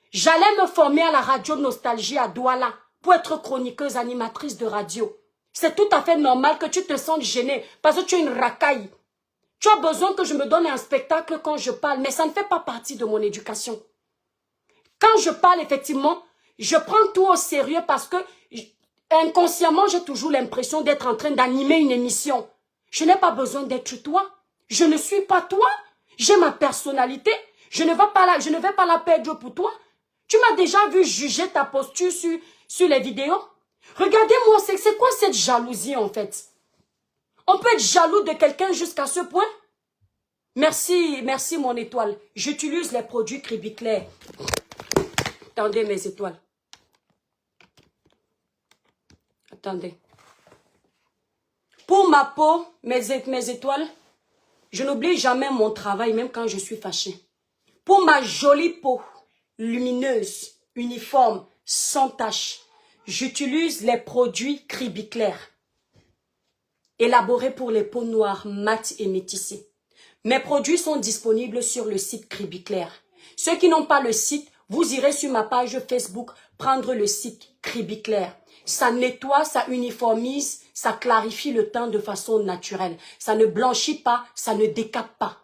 j'allais me former à la radio Nostalgie à Douala pour être chroniqueuse animatrice de radio. C'est tout à fait normal que tu te sentes gênée parce que tu es une racaille. Tu as besoin que je me donne un spectacle quand je parle, mais ça ne fait pas partie de mon éducation. Quand je parle, effectivement, je prends tout au sérieux parce que inconsciemment, j'ai toujours l'impression d'être en train d'animer une émission. Je n'ai pas besoin d'être toi. Je ne suis pas toi. J'ai ma personnalité. Je ne vais pas la perdre pour toi. Tu m'as déjà vu juger ta posture sur les vidéos. Regardez-moi, c'est quoi cette jalousie en fait? On peut être jaloux de quelqu'un jusqu'à ce point? Merci, merci mon étoile. J'utilise les produits Cribiclair. Attendez mes étoiles. Attendez. Pour ma peau, mes étoiles, je n'oublie jamais mon travail même quand je suis fâchée. Pour ma jolie peau, lumineuse, uniforme, sans tache, j'utilise les produits Cribiclair, élaborés pour les peaux noires, mates et métissées. Mes produits sont disponibles sur le site Cribiclair. Ceux qui n'ont pas le site, vous irez sur ma page Facebook prendre le site Cribiclair. Ça nettoie, ça uniformise, ça clarifie le teint de façon naturelle. Ça ne blanchit pas, ça ne décape pas.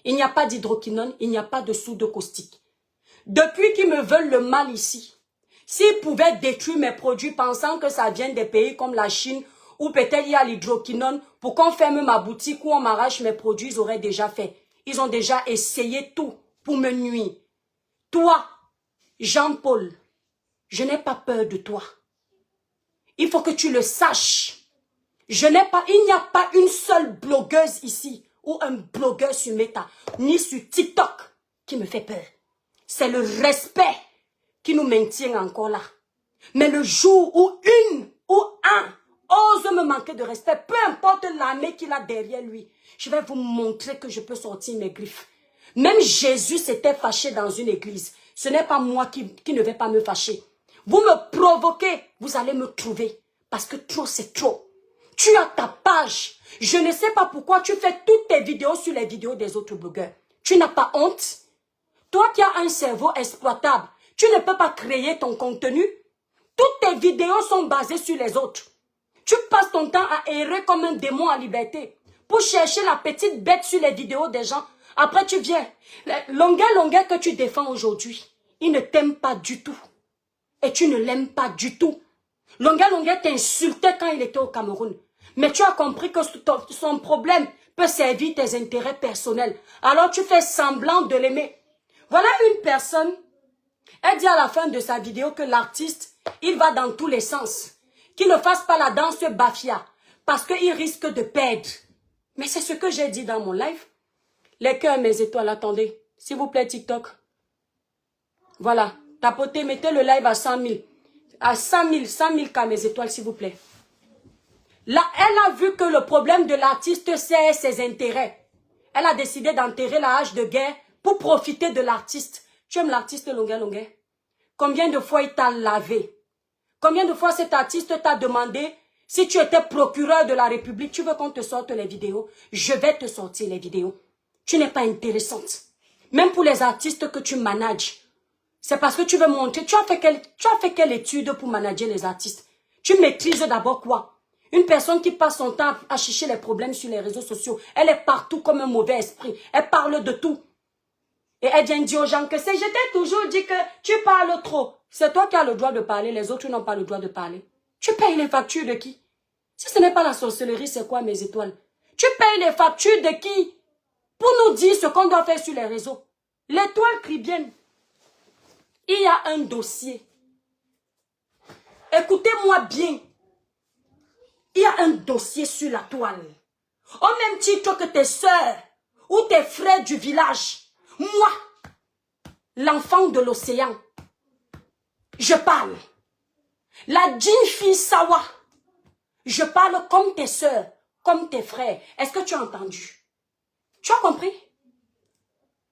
Il n'y a pas d'hydroquinone, il n'y a pas de soude caustique. Depuis qu'ils me veulent le mal ici, s'ils pouvaient détruire mes produits pensant que ça vient des pays comme la Chine, ou peut-être il y a l'hydroquinone, pour qu'on ferme ma boutique ou on m'arrache mes produits, ils auraient déjà fait. Ils ont déjà essayé tout pour me nuire. Toi, Jean-Paul, je n'ai pas peur de toi. Il faut que tu le saches. Il n'y a pas une seule blogueuse ici, ou un blogueur sur Meta, ni sur TikTok, qui me fait peur. C'est le respect qui nous maintient encore là. Mais le jour où une ou un ose me manquer de respect, peu importe l'armée qu'il a derrière lui, je vais vous montrer que je peux sortir mes griffes. Même Jésus s'était fâché dans une église. Ce n'est pas moi qui ne vais pas me fâcher. Vous me provoquez, vous allez me trouver. Parce que trop, c'est trop. Tu as ta page. Je ne sais pas pourquoi tu fais toutes tes vidéos sur les vidéos des autres blogueurs. Tu n'as pas honte? Toi qui as un cerveau exploitable, tu ne peux pas créer ton contenu. Toutes tes vidéos sont basées sur les autres. Tu passes ton temps à errer comme un démon à liberté pour chercher la petite bête sur les vidéos des gens. Après, tu viens. Longueur que tu défends aujourd'hui, il ne t'aime pas du tout. Et tu ne l'aimes pas du tout. Longueur t'insultait quand il était au Cameroun. Mais tu as compris que son problème peut servir tes intérêts personnels. Alors tu fais semblant de l'aimer. Voilà une personne, elle dit à la fin de sa vidéo que l'artiste, il va dans tous les sens. Qu'il ne fasse pas la danse Bafia, parce qu'il risque de perdre. Mais c'est ce que j'ai dit dans mon live. Les cœurs, mes étoiles, attendez. S'il vous plaît, TikTok. Voilà, tapotez, mettez le live à 100 000. À 100 000 cas, mes étoiles, s'il vous plaît. Là, elle a vu que le problème de l'artiste, c'est ses intérêts. Elle a décidé d'enterrer la hache de guerre pour profiter de l'artiste. Tu aimes l'artiste Longueur? Combien de fois il t'a lavé? Combien de fois cet artiste t'a demandé si tu étais procureur de la République, tu veux qu'on te sorte les vidéos? Je vais te sortir les vidéos. Tu n'es pas intéressante. Même pour les artistes que tu manages. C'est parce que tu veux montrer. Tu as fait quelle étude pour manager les artistes? Tu maîtrises d'abord quoi? Une personne qui passe son temps à chercher les problèmes sur les réseaux sociaux. Elle est partout comme un mauvais esprit. Elle parle de tout. Et elle vient dire aux gens que c'est, je t'ai toujours dit que tu parles trop. C'est toi qui as le droit de parler, les autres n'ont pas le droit de parler. Tu payes les factures de qui? Si ce n'est pas la sorcellerie, c'est quoi mes étoiles? Tu payes les factures de qui? Pour nous dire ce qu'on doit faire sur les réseaux. L'étoile chrétienne. Il y a un dossier. Écoutez-moi bien. Il y a un dossier sur la toile. Au même titre que tes soeurs ou tes frères du village. Moi, l'enfant de l'océan, je parle. La Jinfi Sawa, je parle comme tes soeurs, comme tes frères. Est-ce que tu as entendu? Tu as compris?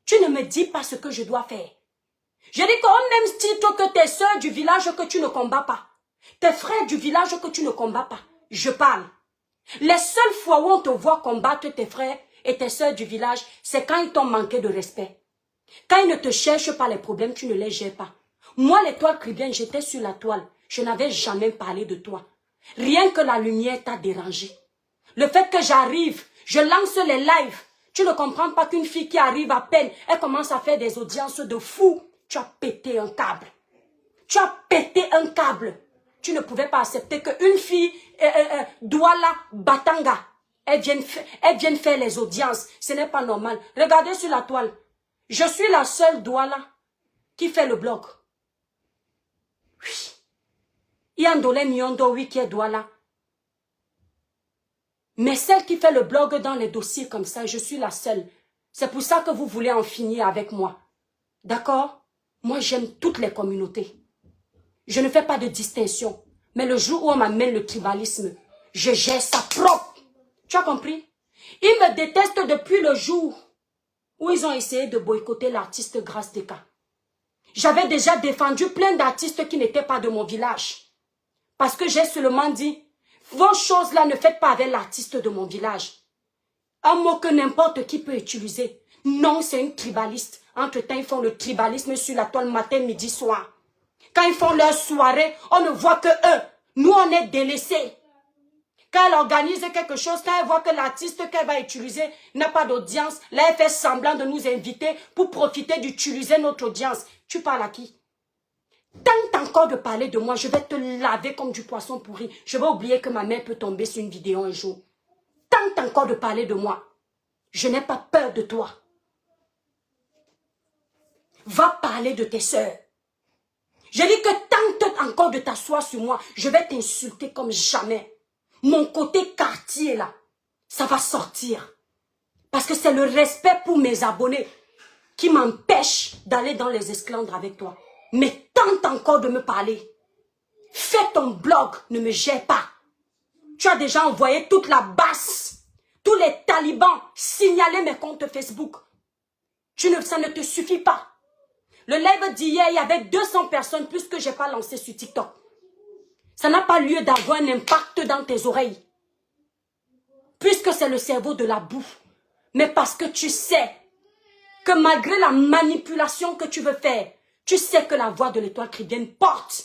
Tu ne me dis pas ce que je dois faire. Je dis qu'au même titre que tes soeurs du village que tu ne combats pas, tes frères du village que tu ne combats pas, je parle. Les seules fois où on te voit combattre tes frères et tes soeurs du village, c'est quand ils t'ont manqué de respect. Quand ils ne te cherchent pas les problèmes, tu ne les gères pas. Moi, l'étoile chrétienne, j'étais sur la toile. Je n'avais jamais parlé de toi. Rien que la lumière t'a dérangé. Le fait que j'arrive, je lance les lives. Tu ne comprends pas qu'une fille qui arrive à peine, elle commence à faire des audiences de fou. Tu as pété un câble. Tu as pété un câble. Tu ne pouvais pas accepter qu'une fille, Douala Batanga, elle vienne faire les audiences. Ce n'est pas normal. Regardez sur la toile. Je suis la seule Douala qui fait le blog. Oui. Il y a un Ndolé Miondo, oui, qui est Douala. Mais celle qui fait le blog dans les dossiers comme ça, je suis la seule. C'est pour ça que vous voulez en finir avec moi. D'accord? Moi, j'aime toutes les communautés. Je ne fais pas de distinction. Mais le jour où on m'amène le tribalisme, je gère ça propre. Tu as compris? Ils me détestent depuis le jour où ils ont essayé de boycotter l'artiste Grâce Deka. J'avais déjà défendu plein d'artistes qui n'étaient pas de mon village. Parce que j'ai seulement dit, vos choses-là ne faites pas avec l'artiste de mon village. Un mot que n'importe qui peut utiliser. Non, c'est une tribaliste. Entre-temps, ils font le tribalisme sur la toile matin, midi, soir. Quand ils font leur soirée, on ne voit que eux. Nous, on est délaissés. Quand elle organise quelque chose, quand elle voit que l'artiste qu'elle va utiliser n'a pas d'audience, là, elle fait semblant de nous inviter pour profiter d'utiliser notre audience. Tu parles à qui? Tente encore de parler de moi, je vais te laver comme du poisson pourri. Je vais oublier que ma mère peut tomber sur une vidéo un jour. Tente encore de parler de moi. Je n'ai pas peur de toi. Va parler de tes sœurs. Je dis que tente encore de t'asseoir sur moi. Je vais t'insulter comme jamais. Mon côté quartier là, ça va sortir. Parce que c'est le respect pour mes abonnés qui m'empêche d'aller dans les esclandres avec toi. Mais tente encore de me parler. Fais ton blog, ne me gère pas. Tu as déjà envoyé toute la basse. Tous les talibans signaler mes comptes Facebook. Ça ne te suffit pas. Le live d'hier, il y avait 200 personnes plus que je n'ai pas lancé sur TikTok. Ça n'a pas lieu d'avoir un impact dans tes oreilles. Puisque c'est le cerveau de la boue. Mais parce que tu sais que malgré la manipulation que tu veux faire, tu sais que la voix de l'étoile chrétienne porte.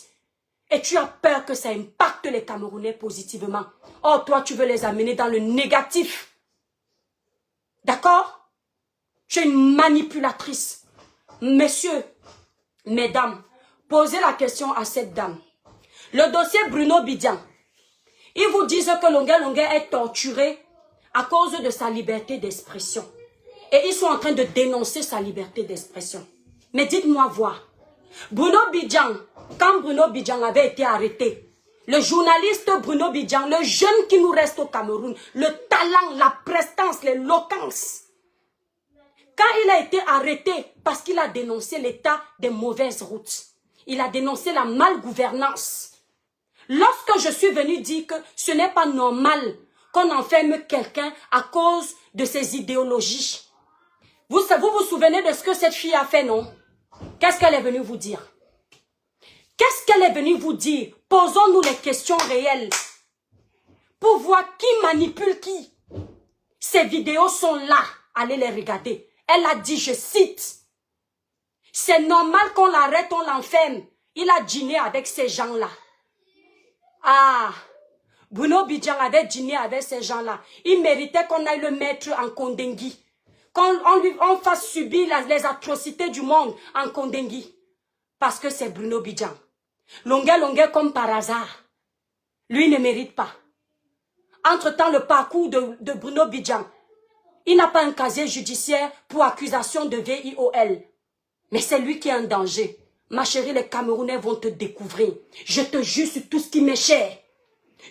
Et tu as peur que ça impacte les Camerounais positivement. Or, toi, tu veux les amener dans le négatif. D'accord? Tu es une manipulatrice. Messieurs, mesdames, posez la question à cette dame. Le dossier Bruno Bidian. Ils vous disent que Longuet Longuet est torturé à cause de sa liberté d'expression. Et ils sont en train de dénoncer sa liberté d'expression. Mais dites-moi voir. Bruno Bidian, quand Bruno Bidian avait été arrêté, le journaliste Bruno Bidian, le jeune qui nous reste au Cameroun, le talent, la prestance, l'éloquence. Quand il a été arrêté parce qu'il a dénoncé l'état des mauvaises routes, il a dénoncé la malgouvernance. Lorsque je suis venu dire que ce n'est pas normal qu'on enferme quelqu'un à cause de ses idéologies. Vous vous souvenez de ce que cette fille a fait, non? Qu'est-ce qu'elle est venue vous dire? Qu'est-ce qu'elle est venue vous dire? Posons-nous les questions réelles. Pour voir qui manipule qui. Ces vidéos sont là. Allez les regarder. Elle a dit, je cite, c'est normal qu'on l'arrête, on l'enferme. Il a dîné avec ces gens-là. Ah, Bruno Bidian avait dîné avec ces gens-là. Il méritait qu'on aille le mettre en Kondengui. Qu'on fasse subir les atrocités du monde en Kondengui. Parce que c'est Bruno Bidian. Longuet Longuet comme par hasard. Lui ne mérite pas. Entre-temps, le parcours de Bruno Bidian. Il n'a pas un casier judiciaire pour accusation de VIOL. Mais c'est lui qui est en danger. Ma chérie, les Camerounais vont te découvrir. Je te jure sur tout ce qui m'est cher.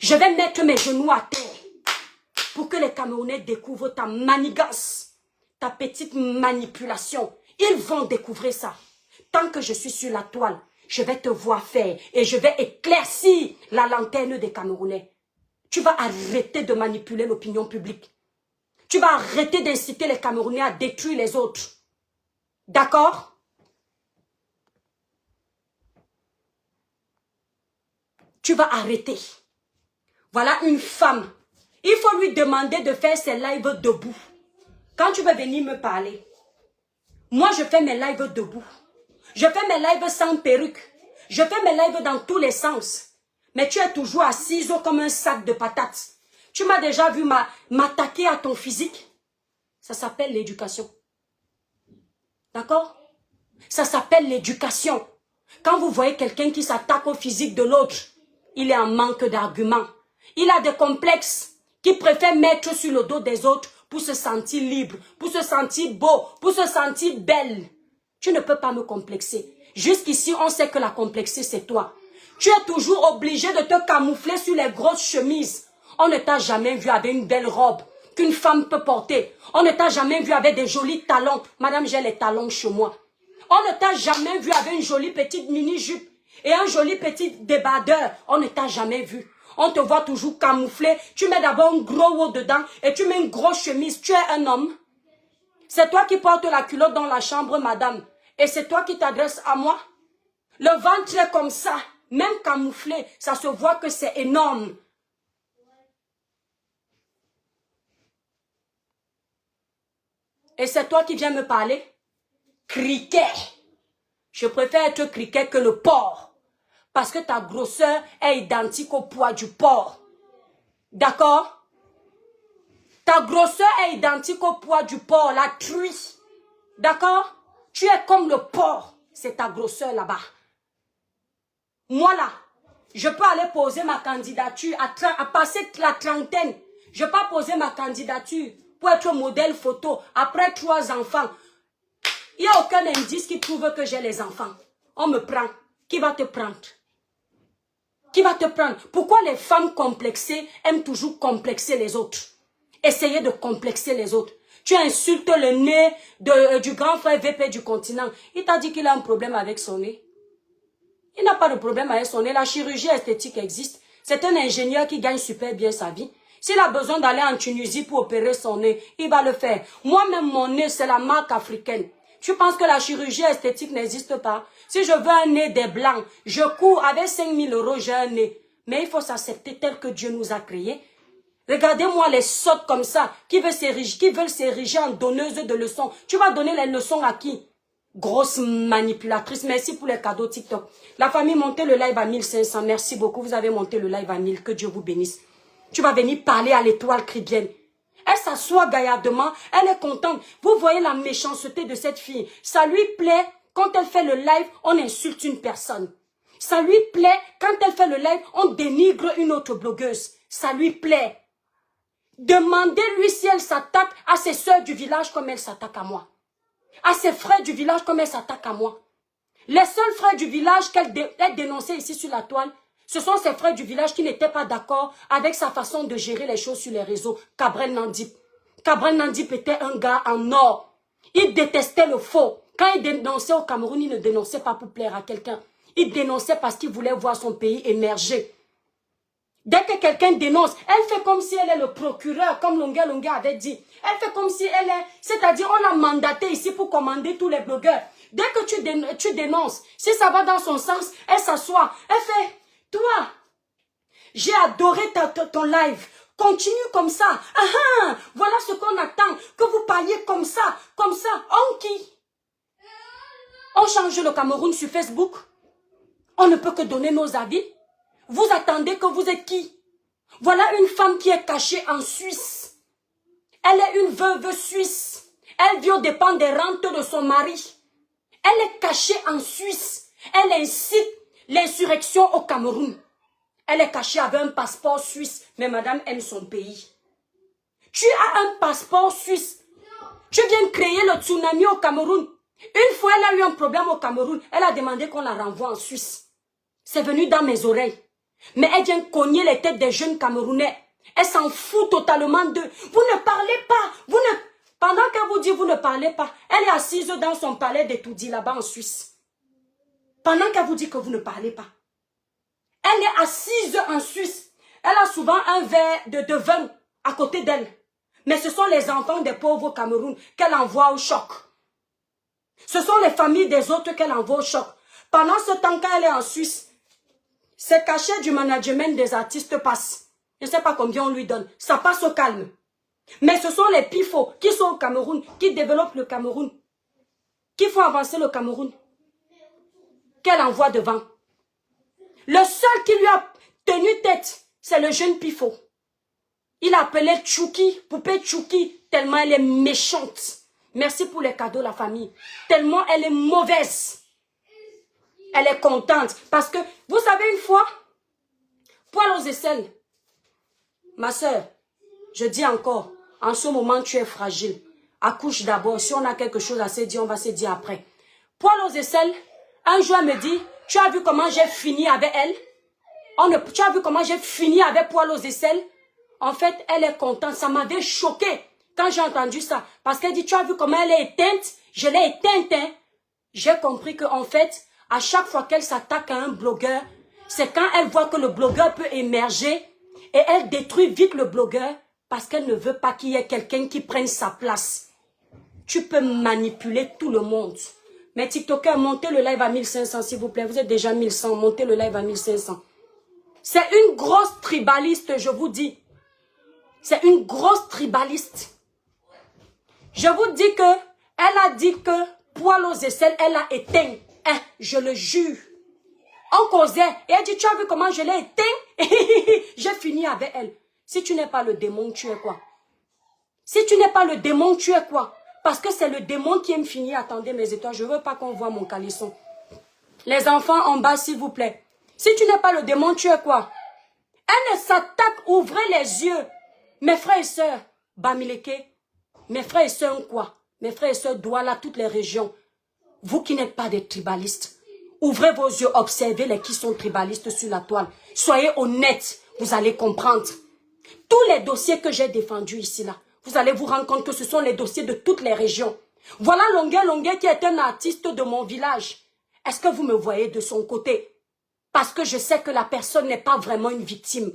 Je vais mettre mes genoux à terre pour que les Camerounais découvrent ta manigance, ta petite manipulation. Ils vont découvrir ça. Tant que je suis sur la toile, je vais te voir faire et je vais éclaircir la lanterne des Camerounais. Tu vas arrêter de manipuler l'opinion publique. Tu vas arrêter d'inciter les Camerounais à détruire les autres. D'accord? Tu vas arrêter. Voilà une femme. Il faut lui demander de faire ses lives debout. Quand tu vas venir me parler, moi je fais mes lives debout. Je fais mes lives sans perruque. Je fais mes lives dans tous les sens. Mais tu es toujours assise comme un sac de patates. Tu m'as déjà vu m'attaquer à ton physique. Ça s'appelle l'éducation. D'accord? Ça s'appelle l'éducation. Quand vous voyez quelqu'un qui s'attaque au physique de l'autre, il est en manque d'arguments. Il a des complexes qu'il préfère mettre sur le dos des autres pour se sentir libre, pour se sentir beau, pour se sentir belle. Tu ne peux pas me complexer. Jusqu'ici, on sait que la complexée, c'est toi. Tu es toujours obligé de te camoufler sur les grosses chemises. On ne t'a jamais vu avec une belle robe qu'une femme peut porter. On ne t'a jamais vu avec des jolis talons. Madame, j'ai les talons chez moi. On ne t'a jamais vu avec une jolie petite mini-jupe et un joli petit débardeur. On ne t'a jamais vu. On te voit toujours camouflé. Tu mets d'abord un gros haut dedans et tu mets une grosse chemise. Tu es un homme. C'est toi qui portes la culotte dans la chambre, madame. Et c'est toi qui t'adresses à moi. Le ventre est comme ça. Même camouflé, ça se voit que c'est énorme. Et c'est toi qui viens me parler? Criquet. Je préfère être criquet que le porc. Parce que ta grosseur est identique au poids du porc. D'accord? Ta grosseur est identique au poids du porc, la truie. D'accord? Tu es comme le porc. C'est ta grosseur là-bas. Moi là, je peux aller poser ma candidature à passer la trentaine. Je peux pas poser ma candidature pour être modèle photo après 3 enfants. Il n'y a aucun indice qui prouve que j'ai les enfants. On me prend. Qui va te prendre? Qui va te prendre? Pourquoi les femmes complexées aiment toujours complexer les autres? Essayer de complexer les autres. Tu insultes le nez du grand frère VP du continent. Il t'a dit qu'il a un problème avec son nez. Il n'a pas de problème avec son nez. La chirurgie esthétique existe. C'est un ingénieur qui gagne super bien sa vie. S'il a besoin d'aller en Tunisie pour opérer son nez, il va le faire. Moi-même, mon nez, c'est la marque africaine. Tu penses que la chirurgie esthétique n'existe pas? Si je veux un nez des blancs, je cours avec 5 000 €, j'ai un nez. Mais il faut s'accepter tel que Dieu nous a créés. Regardez-moi les sottes comme ça, qui veulent s'ériger en donneuses de leçons. Tu vas donner les leçons à qui? Grosse manipulatrice. Merci pour les cadeaux TikTok. La famille, montez le live à 1500. Merci beaucoup. Vous avez monté le live à 1000. Que Dieu vous bénisse. Tu vas venir parler à l'étoile chrétienne. Elle s'assoit gaillardement. Elle est contente. Vous voyez la méchanceté de cette fille. Ça lui plaît. Quand elle fait le live, on insulte une personne. Ça lui plaît. Quand elle fait le live, on dénigre une autre blogueuse. Ça lui plaît. Demandez-lui si elle s'attaque à ses soeurs du village comme elle s'attaque à moi. À ses frères du village comme elle s'attaque à moi. Les seuls frères du village qu'elle dénonçait ici sur la toile, ce sont ces frères du village qui n'étaient pas d'accord avec sa façon de gérer les choses sur les réseaux. Cabrel Nandip. Cabrel Nandip était un gars en or. Il détestait le faux. Quand il dénonçait au Cameroun, il ne dénonçait pas pour plaire à quelqu'un. Il dénonçait parce qu'il voulait voir son pays émerger. Dès que quelqu'un dénonce, elle fait comme si elle est le procureur, comme Longuet avait dit. Elle fait comme si elle est... C'est-à-dire, on l'a mandaté ici pour commander tous les blogueurs. Dès que tu dénonces, si ça va dans son sens, elle s'assoit. Elle fait, toi, j'ai adoré ton live. Continue comme ça. Voilà ce qu'on attend. Que vous parliez comme ça, comme ça. On qui? On change le Cameroun sur Facebook. On ne peut que donner nos avis. Vous attendez que vous êtes qui? Voilà une femme qui est cachée en Suisse. Elle est une veuve suisse. Elle vit aux dépens des rentes de son mari. Elle est cachée en Suisse. Elle incite l'insurrection au Cameroun. Elle est cachée avec un passeport suisse. Mais madame aime son pays. Tu as un passeport suisse. Tu viens créer le tsunami au Cameroun. Une fois, elle a eu un problème au Cameroun. Elle a demandé qu'on la renvoie en Suisse. C'est venu dans mes oreilles. Mais elle vient cogner les têtes des jeunes Camerounais. Elle s'en fout totalement d'eux. Vous ne parlez pas. Pendant qu'elle vous dit vous ne parlez pas, elle est assise dans son palais d'Etoudi là-bas en Suisse. Pendant qu'elle vous dit que vous ne parlez pas. Elle est assise en Suisse. Elle a souvent un verre de vin à côté d'elle. Mais ce sont les enfants des pauvres au Cameroun qu'elle envoie au choc. Ce sont les familles des autres qu'elle envoie au choc. Pendant ce temps qu'elle est en Suisse, ces cachets du management des artistes passent. Je ne sais pas combien on lui donne. Ça passe au calme. Mais ce sont les pifots qui sont au Cameroun, qui développent le Cameroun, qui font avancer le Cameroun, qu'elle envoie devant. Le seul qui lui a tenu tête, c'est le jeune pifot. Il a appelé Tchouki, poupée Tchouki, tellement elle est méchante. Merci pour les cadeaux, la famille. Tellement elle est mauvaise. Elle est contente. Parce que, vous savez une fois, poil aux aisselles. Ma soeur, je dis encore, en ce moment tu es fragile. Accouche d'abord. Si on a quelque chose à se dire, on va se dire après. Poil aux aisselles, un jour elle me dit, tu as vu comment j'ai fini avec elle? Tu as vu comment j'ai fini avec poil aux aisselles? En fait, elle est contente. Ça m'avait choqué quand j'ai entendu ça. Parce qu'elle dit, tu as vu comment elle est éteinte? Je l'ai éteinte. Hein? J'ai compris qu'en fait, à chaque fois qu'elle s'attaque à un blogueur, c'est quand elle voit que le blogueur peut émerger et elle détruit vite le blogueur parce qu'elle ne veut pas qu'il y ait quelqu'un qui prenne sa place. Tu peux manipuler tout le monde. Mais TikTokers, montez le live à 1500 s'il vous plaît. Vous êtes déjà 1100, montez le live à 1500. C'est une grosse tribaliste, je vous dis. C'est une grosse tribaliste. Je vous dis que, elle a dit que, poil aux aisselles, elle a éteint. Hein, je le jure. On causait. Et elle dit, tu as vu comment je l'ai éteint? J'ai fini avec elle. Si tu n'es pas le démon, tu es quoi? Si tu n'es pas le démon, tu es quoi? Parce que c'est le démon qui aime finir. Attendez mes étoiles, je ne veux pas qu'on voit mon caleçon. Les enfants en bas, s'il vous plaît. Si tu n'es pas le démon, tu es quoi? Elle s'attaque, ouvrez les yeux. Mes frères et sœurs, Bamileke, mes frères et sœurs, quoi? Mes frères et sœurs, Douala, toutes les régions. Vous qui n'êtes pas des tribalistes, ouvrez vos yeux, observez les qui sont tribalistes sur la toile. Soyez honnêtes, vous allez comprendre. Tous les dossiers que j'ai défendus ici, là, vous allez vous rendre compte que ce sont les dossiers de toutes les régions. Voilà Longuet qui est un artiste de mon village. Est-ce que vous me voyez de son côté? Parce que je sais que la personne n'est pas vraiment une victime.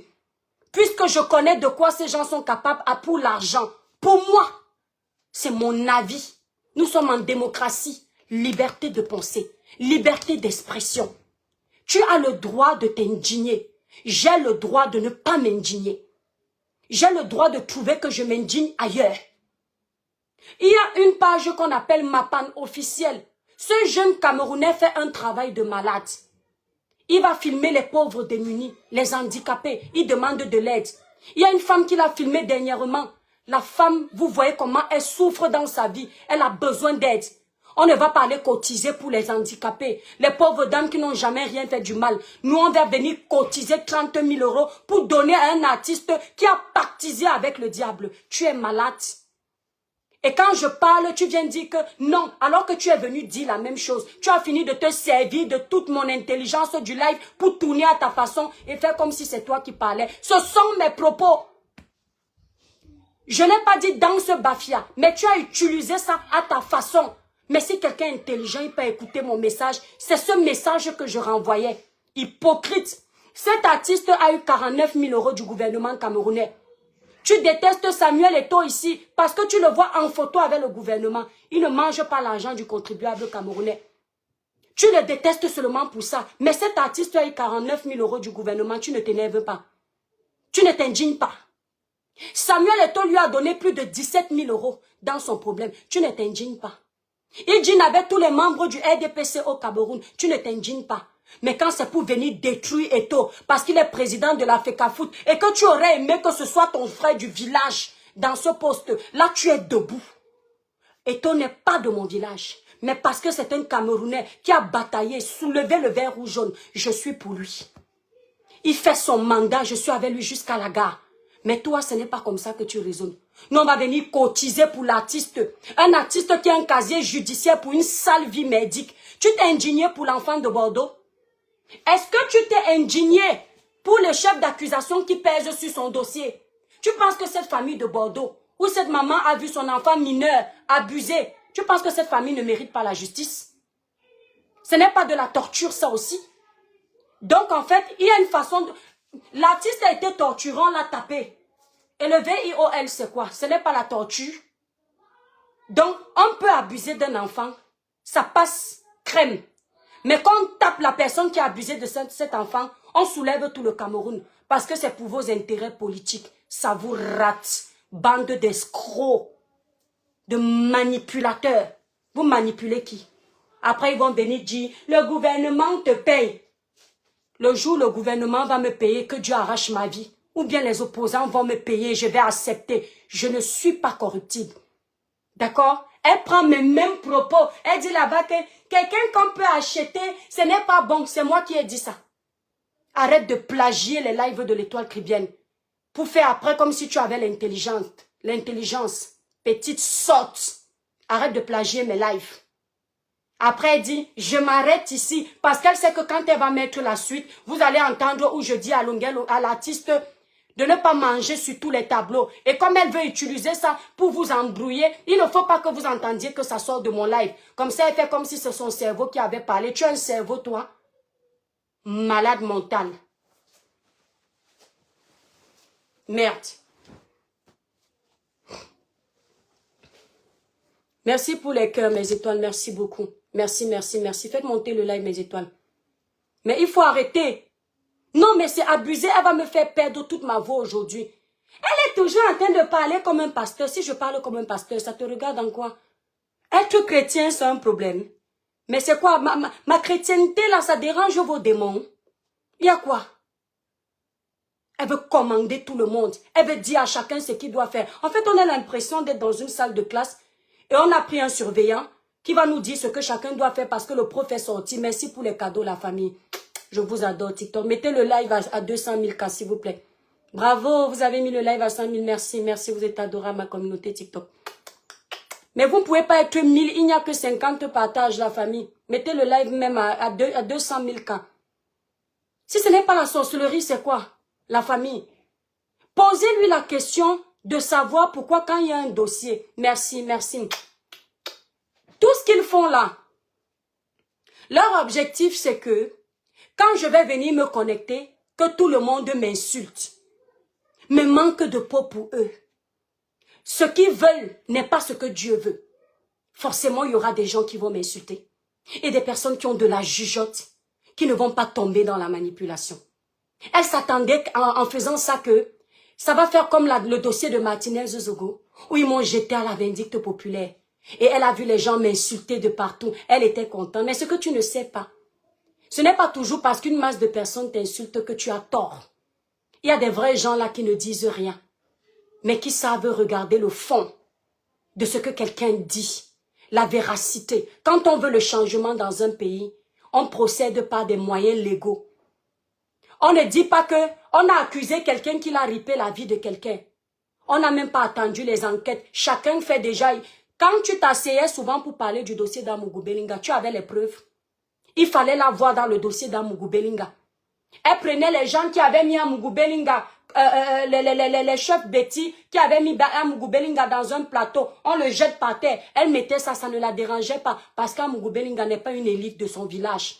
Puisque je connais de quoi ces gens sont capables pour l'argent. Pour moi, c'est mon avis. Nous sommes en démocratie. Liberté de penser, liberté d'expression. Tu as le droit de t'indigner. J'ai le droit de ne pas m'indigner. J'ai le droit de trouver que je m'indigne ailleurs. Il y a une page qu'on appelle Mapan officielle. Ce jeune Camerounais fait un travail de malade. Il va filmer les pauvres démunis, les handicapés. Il demande de l'aide. Il y a une femme qui l'a filmé dernièrement. La femme, vous voyez comment elle souffre dans sa vie. Elle a besoin d'aide. On ne va pas aller cotiser pour les handicapés. Les pauvres dames qui n'ont jamais rien fait du mal. Nous, on va venir cotiser 30 000 € pour donner à un artiste qui a pactisé avec le diable. Tu es malade. Et quand je parle, tu viens dire que non, alors que tu es venu dire la même chose. Tu as fini de te servir de toute mon intelligence du live pour tourner à ta façon et faire comme si c'est toi qui parlais. Ce sont mes propos. Je n'ai pas dit dans ce bafia, mais tu as utilisé ça à ta façon. Mais si quelqu'un est intelligent, il peut écouter mon message. C'est ce message que je renvoyais. Hypocrite. Cet artiste a eu 49 000 € du gouvernement camerounais. Tu détestes Samuel Eto'o ici parce que tu le vois en photo avec le gouvernement. Il ne mange pas l'argent du contribuable camerounais. Tu le détestes seulement pour ça. Mais cet artiste a eu 49 000 € du gouvernement. Tu ne t'énerves pas. Tu ne t'indignes pas. Samuel Eto'o lui a donné plus de 17 000 € dans son problème. Tu ne t'indignes pas. Il dit avec tous les membres du RDPC au Cameroun, tu ne t'indignes pas. Mais quand c'est pour venir détruire Eto'o, parce qu'il est président de la FECAFOOT, et que tu aurais aimé que ce soit ton frère du village dans ce poste, là tu es debout. Eto'o n'est pas de mon village, mais parce que c'est un Camerounais qui a bataillé, soulevé le vert rouge jaune, je suis pour lui. Il fait son mandat, je suis avec lui jusqu'à la gare. Mais toi, ce n'est pas comme ça que tu raisonnes. Nous, on va venir cotiser pour l'artiste. Un artiste qui a un casier judiciaire pour une sale vie médique. Tu t'es indigné pour l'enfant de Bordeaux? Est-ce que tu t'es indigné pour le chef d'accusation qui pèse sur son dossier? Tu penses que cette famille de Bordeaux, où cette maman a vu son enfant mineur abusé, tu penses que cette famille ne mérite pas la justice? Ce n'est pas de la torture, ça aussi. Donc, en fait, il y a une façon de... L'artiste a été torturant, l'a tapé. Et le VIOL, c'est quoi? Ce n'est pas la torture. Donc, on peut abuser d'un enfant. Ça passe crème. Mais quand on tape la personne qui a abusé de cet enfant, on soulève tout le Cameroun. Parce que c'est pour vos intérêts politiques. Ça vous rate. Bande d'escrocs. De manipulateurs. Vous manipulez qui? Après, ils vont venir dire, le gouvernement te paye. Le jour où le gouvernement va me payer, que Dieu arrache ma vie. Ou bien les opposants vont me payer, je vais accepter. Je ne suis pas corruptible. D'accord? Elle prend mes mêmes propos. Elle dit là-bas que quelqu'un qu'on peut acheter, ce n'est pas bon. C'est moi qui ai dit ça. Arrête de plagier les lives de l'Étoile Caribéenne. Pour faire après comme si tu avais l'intelligence. L'intelligence. Petite sotte. Arrête de plagier mes lives. Après, elle dit, je m'arrête ici. Parce qu'elle sait que quand elle va mettre la suite, vous allez entendre où je dis à l'artiste de ne pas manger sur tous les tableaux. Et comme elle veut utiliser ça pour vous embrouiller, il ne faut pas que vous entendiez que ça sort de mon live. Comme ça, elle fait comme si c'est son cerveau qui avait parlé. Tu as un cerveau, toi? Malade mental. Merde. Merci pour les cœurs, mes étoiles. Merci beaucoup. Merci, merci, merci. Faites monter le live, mes étoiles. Mais il faut arrêter. Non, mais c'est abusé. Elle va me faire perdre toute ma voix aujourd'hui. Elle est toujours en train de parler comme un pasteur. Si je parle comme un pasteur, ça te regarde en quoi? Être chrétien, c'est un problème. Mais c'est quoi? Ma chrétienté, là, ça dérange vos démons. Il y a quoi? Elle veut commander tout le monde. Elle veut dire à chacun ce qu'il doit faire. En fait, on a l'impression d'être dans une salle de classe et on a pris un surveillant qui va nous dire ce que chacun doit faire parce que le prof est sorti. Merci pour les cadeaux, la famille. Je vous adore, TikTok. Mettez le live à 200 000 cas, s'il vous plaît. Bravo, vous avez mis le live à 100 000. Merci, merci. Vous êtes adorable, ma communauté TikTok. Mais vous ne pouvez pas être 1000. Il n'y a que 50 partages, la famille. Mettez le live même à 200 000 cas. Si ce n'est pas la sorcellerie, c'est quoi? La famille. Posez-lui la question de savoir pourquoi quand il y a un dossier. Merci, merci. Tout ce qu'ils font là, leur objectif c'est que quand je vais venir me connecter, que tout le monde m'insulte. Me manque de peau pour eux. Ce qu'ils veulent n'est pas ce que Dieu veut. Forcément, il y aura des gens qui vont m'insulter. Et des personnes qui ont de la jugeote, qui ne vont pas tomber dans la manipulation. Elle s'attendait en faisant ça que ça va faire comme le dossier de Martinez Zogo, où ils m'ont jeté à la vindicte populaire. Et elle a vu les gens m'insulter de partout. Elle était contente. Mais ce que tu ne sais pas, ce n'est pas toujours parce qu'une masse de personnes t'insulte que tu as tort. Il y a des vrais gens là qui ne disent rien, mais qui savent regarder le fond de ce que quelqu'un dit, la véracité. Quand on veut le changement dans un pays, on procède par des moyens légaux. On ne dit pas que on a accusé quelqu'un qui a ripé la vie de quelqu'un. On n'a même pas attendu les enquêtes. Chacun fait déjà. Quand tu t'asseyais souvent pour parler du dossier d'Amougou Belinga, tu avais les preuves. Il fallait la voir dans le dossier d'Amougou Belinga. Elle prenait les gens qui avaient mis Amougou Belinga, les chefs Betty qui avaient mis Amougou Belinga dans un plateau. On le jette par terre. Elle mettait ça, ça ne la dérangeait pas. Parce qu'Amougou Belinga n'est pas une élite de son village.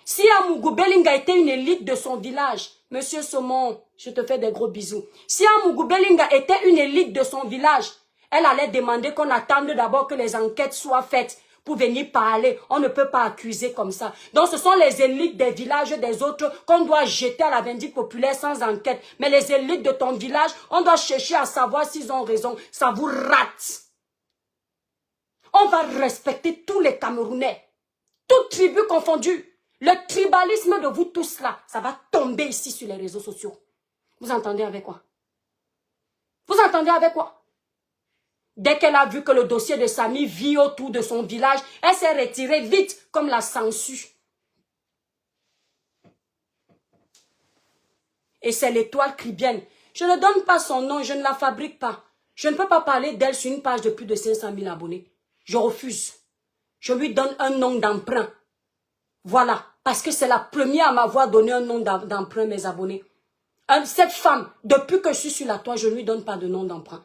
Si Amougou Belinga était une élite de son village, Monsieur Saumon, je te fais des gros bisous. Si Amougou Belinga était une élite de son village, elle allait demander qu'on attende d'abord que les enquêtes soient faites pour venir parler. On ne peut pas accuser comme ça. Donc ce sont les élites des villages des autres qu'on doit jeter à la vindicte populaire sans enquête. Mais les élites de ton village, on doit chercher à savoir s'ils ont raison. Ça vous rate. On va respecter tous les Camerounais. Toutes tribus confondues. Le tribalisme de vous tous là, ça va tomber ici sur les réseaux sociaux. Vous entendez avec quoi? Vous entendez avec quoi? Dès qu'elle a vu que le dossier de Samy vit autour de son village, elle s'est retirée vite comme la sangsue. Et c'est l'étoile cribienne. Je ne donne pas son nom, je ne la fabrique pas. Je ne peux pas parler d'elle sur une page de plus de 500 000 abonnés. Je refuse. Je lui donne un nom d'emprunt. Voilà. Parce que c'est la première à m'avoir donné un nom d'emprunt, mes abonnés. Cette femme, depuis que je suis sur la toile, je ne lui donne pas de nom d'emprunt.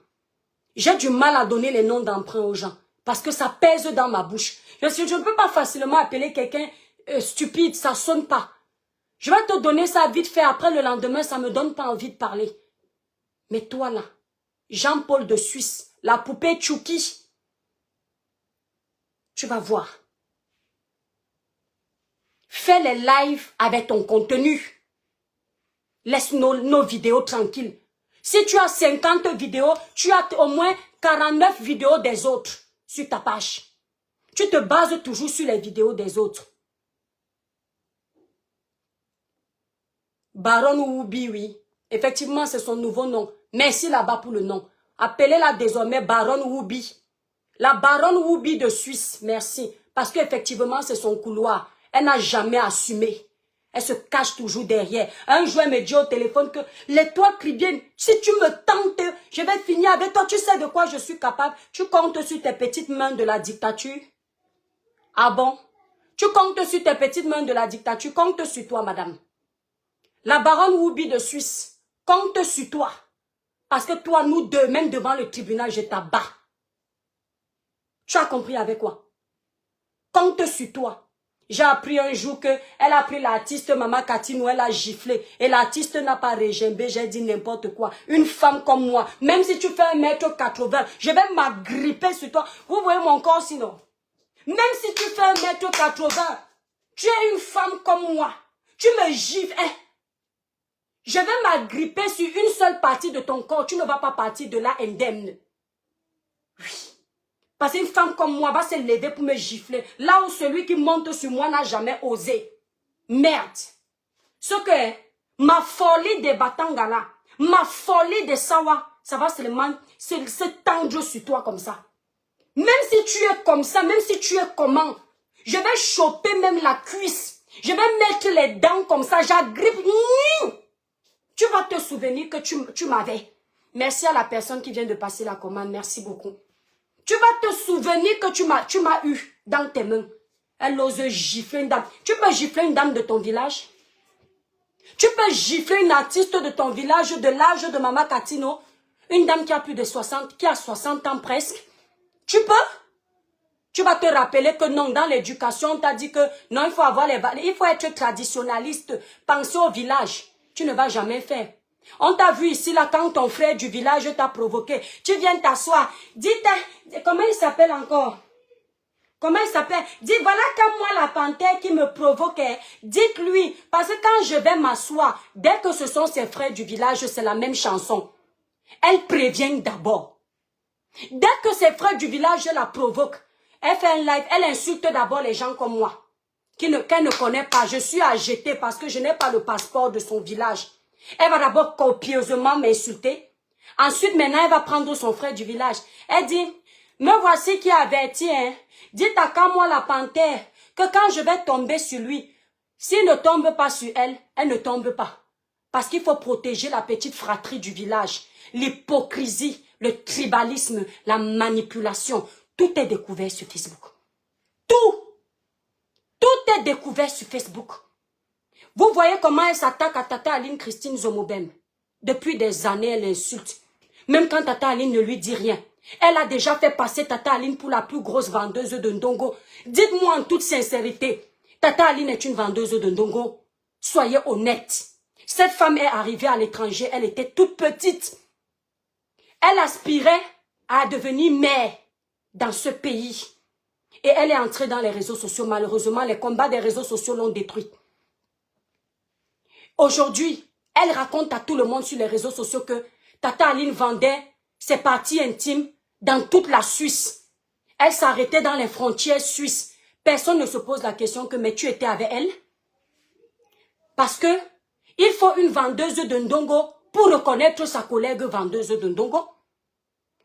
J'ai du mal à donner les noms d'emprunt aux gens. Parce que ça pèse dans ma bouche. Je ne peux pas facilement appeler quelqu'un stupide, ça ne sonne pas. Je vais te donner ça vite fait, après le lendemain, ça ne me donne pas envie de parler. Mais toi là, Jean-Paul de Suisse, la poupée Tchouki, tu vas voir. Fais les lives avec ton contenu. Laisse nos vidéos tranquilles. Si tu as 50 vidéos, tu as au moins 49 vidéos des autres sur ta page. Tu te bases toujours sur les vidéos des autres. Baron Woubi, oui. Effectivement, c'est son nouveau nom. Merci là-bas pour le nom. Appelez-la désormais Baron Woubi. La Baronne Woubi de Suisse, merci. Parce qu'effectivement, c'est son couloir. Elle n'a jamais assumé. Elle se cache toujours derrière. Un jour, elle me dit au téléphone que l'étoile cribienne, si tu me tentes, je vais finir avec toi. Tu sais de quoi je suis capable? Tu comptes sur tes petites mains de la dictature? Ah bon? Tu comptes sur tes petites mains de la dictature? Compte sur toi, madame. La baronne Woubi de Suisse, compte sur toi. Parce que toi, nous deux, même devant le tribunal, je t'abats. Tu as compris avec quoi? Compte sur toi. J'ai appris un jour qu'elle a pris l'artiste Maman Katinou, elle a giflé. Et l'artiste n'a pas régimbé, j'ai dit n'importe quoi. Une femme comme moi, même si tu fais 1m80, je vais m'agripper sur toi. Vous voyez mon corps sinon? Même si tu fais 1m80, tu es une femme comme moi. Tu me gifles. Je vais m'agripper sur une seule partie de ton corps. Tu ne vas pas partir de là indemne. Oui. Parce qu'une femme comme moi va se lever pour me gifler. Là où celui qui monte sur moi n'a jamais osé. Merde. Ce que ma folie des Batangala, ma folie des Sawa, ça va seulement se tendre sur toi comme ça. Même si tu es comme ça, même si tu es comment, je vais choper même la cuisse. Je vais mettre les dents comme ça, j'agrippe. Tu vas te souvenir que tu m'avais. Merci à la personne qui vient de passer la commande, merci beaucoup. Tu vas te souvenir que tu m'as eu dans tes mains. Elle ose gifler une dame. Tu peux gifler une dame de ton village? Tu peux gifler une artiste de ton village de l'âge de Mama Katino? Une dame qui a plus de 60, qui a 60 ans presque? Tu peux? Tu vas te rappeler que non, dans l'éducation, on t'a dit que non, il faut avoir il faut être traditionnaliste, penser au village. Tu ne vas jamais faire. On t'a vu ici, là, quand ton frère du village t'a provoqué. Tu viens t'asseoir. Dis, comment il s'appelle encore? Comment il s'appelle? Dis, voilà comme moi la panthère qui me provoquait. Dites-lui, parce que quand je vais m'asseoir, dès que ce sont ses frères du village, c'est la même chanson. Elle prévient d'abord. Dès que ses frères du village la provoquent, elle fait un live, elle insulte d'abord les gens comme moi, qu'elle ne connaît pas. Je suis à jeter parce que je n'ai pas le passeport de son village. Elle va d'abord copieusement m'insulter. Ensuite, maintenant, elle va prendre son frère du village. Elle dit, me voici qui avertit, hein. Dites à quand moi la panthère, que quand je vais tomber sur lui, s'il ne tombe pas sur elle, elle ne tombe pas. Parce qu'il faut protéger la petite fratrie du village. L'hypocrisie, le tribalisme, la manipulation, tout est découvert sur Facebook. Tout est découvert sur Facebook. Vous voyez comment elle s'attaque à Tata Aline Christine Zomobem. Depuis des années, elle insulte. Même quand Tata Aline ne lui dit rien. Elle a déjà fait passer Tata Aline pour la plus grosse vendeuse de Ndongo. Dites-moi en toute sincérité, Tata Aline est une vendeuse de Ndongo. Soyez honnête. Cette femme est arrivée à l'étranger, elle était toute petite. Elle aspirait à devenir mère dans ce pays. Et elle est entrée dans les réseaux sociaux. Malheureusement, les combats des réseaux sociaux l'ont détruite. Aujourd'hui, elle raconte à tout le monde sur les réseaux sociaux que Tata Aline vendait ses parties intimes dans toute la Suisse. Elle s'arrêtait dans les frontières suisses. Personne ne se pose la question que mais tu étais avec elle? Parce que il faut une vendeuse de Ndongo pour reconnaître sa collègue vendeuse de Ndongo.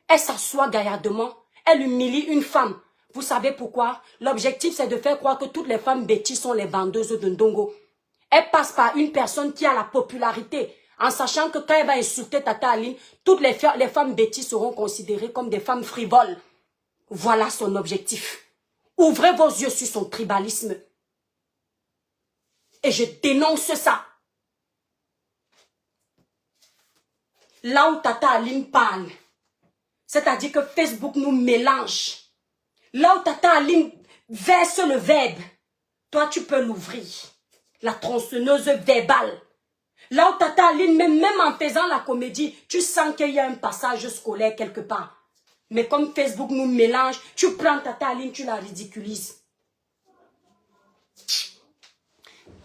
Elle s'assoit gaillardement. Elle humilie une femme. Vous savez pourquoi? L'objectif, c'est de faire croire que toutes les femmes bêtises sont les vendeuses de Ndongo. Elle passe par une personne qui a la popularité, en sachant que quand elle va insulter Tata Aline, toutes les femmes bêtises seront considérées comme des femmes frivoles. Voilà son objectif. Ouvrez vos yeux sur son tribalisme. Et je dénonce ça. Là où Tata Aline parle, c'est-à-dire que Facebook nous mélange. Là où Tata Aline verse le verbe, toi tu peux l'ouvrir. La tronçonneuse verbale. Là où Tata Aline, même en faisant la comédie, tu sens qu'il y a un passage scolaire quelque part. Mais comme Facebook nous mélange, tu prends Tata Aline, tu la ridiculises.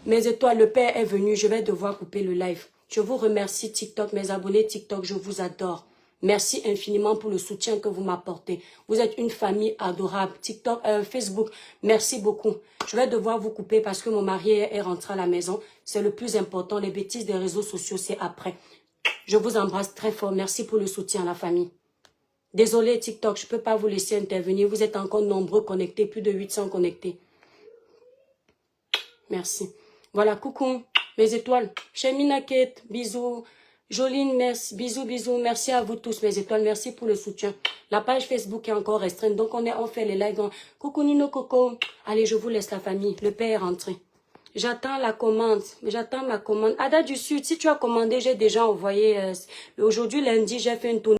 Mes étoiles, le père est venu, je vais devoir couper le live. Je vous remercie TikTok, mes abonnés TikTok, je vous adore. Merci infiniment pour le soutien que vous m'apportez. Vous êtes une famille adorable. TikTok, Facebook, merci beaucoup. Je vais devoir vous couper parce que mon mari est rentré à la maison. C'est le plus important. Les bêtises des réseaux sociaux, c'est après. Je vous embrasse très fort. Merci pour le soutien à la famille. Désolé TikTok, je ne peux pas vous laisser intervenir. Vous êtes encore nombreux connectés, plus de 800 connectés. Merci. Voilà, coucou, mes étoiles. Chemina Kate, bisous. Joline, merci. Bisous, bisous. Merci à vous tous, mes étoiles. Merci pour le soutien. La page Facebook est encore restreinte. Donc, on fait les lives. Coucou Nino Coco. Allez, je vous laisse la famille. Le père est rentré. J'attends la commande. J'attends ma commande. Ada du Sud, si tu as commandé, j'ai déjà envoyé. Aujourd'hui, lundi, j'ai fait une tournée.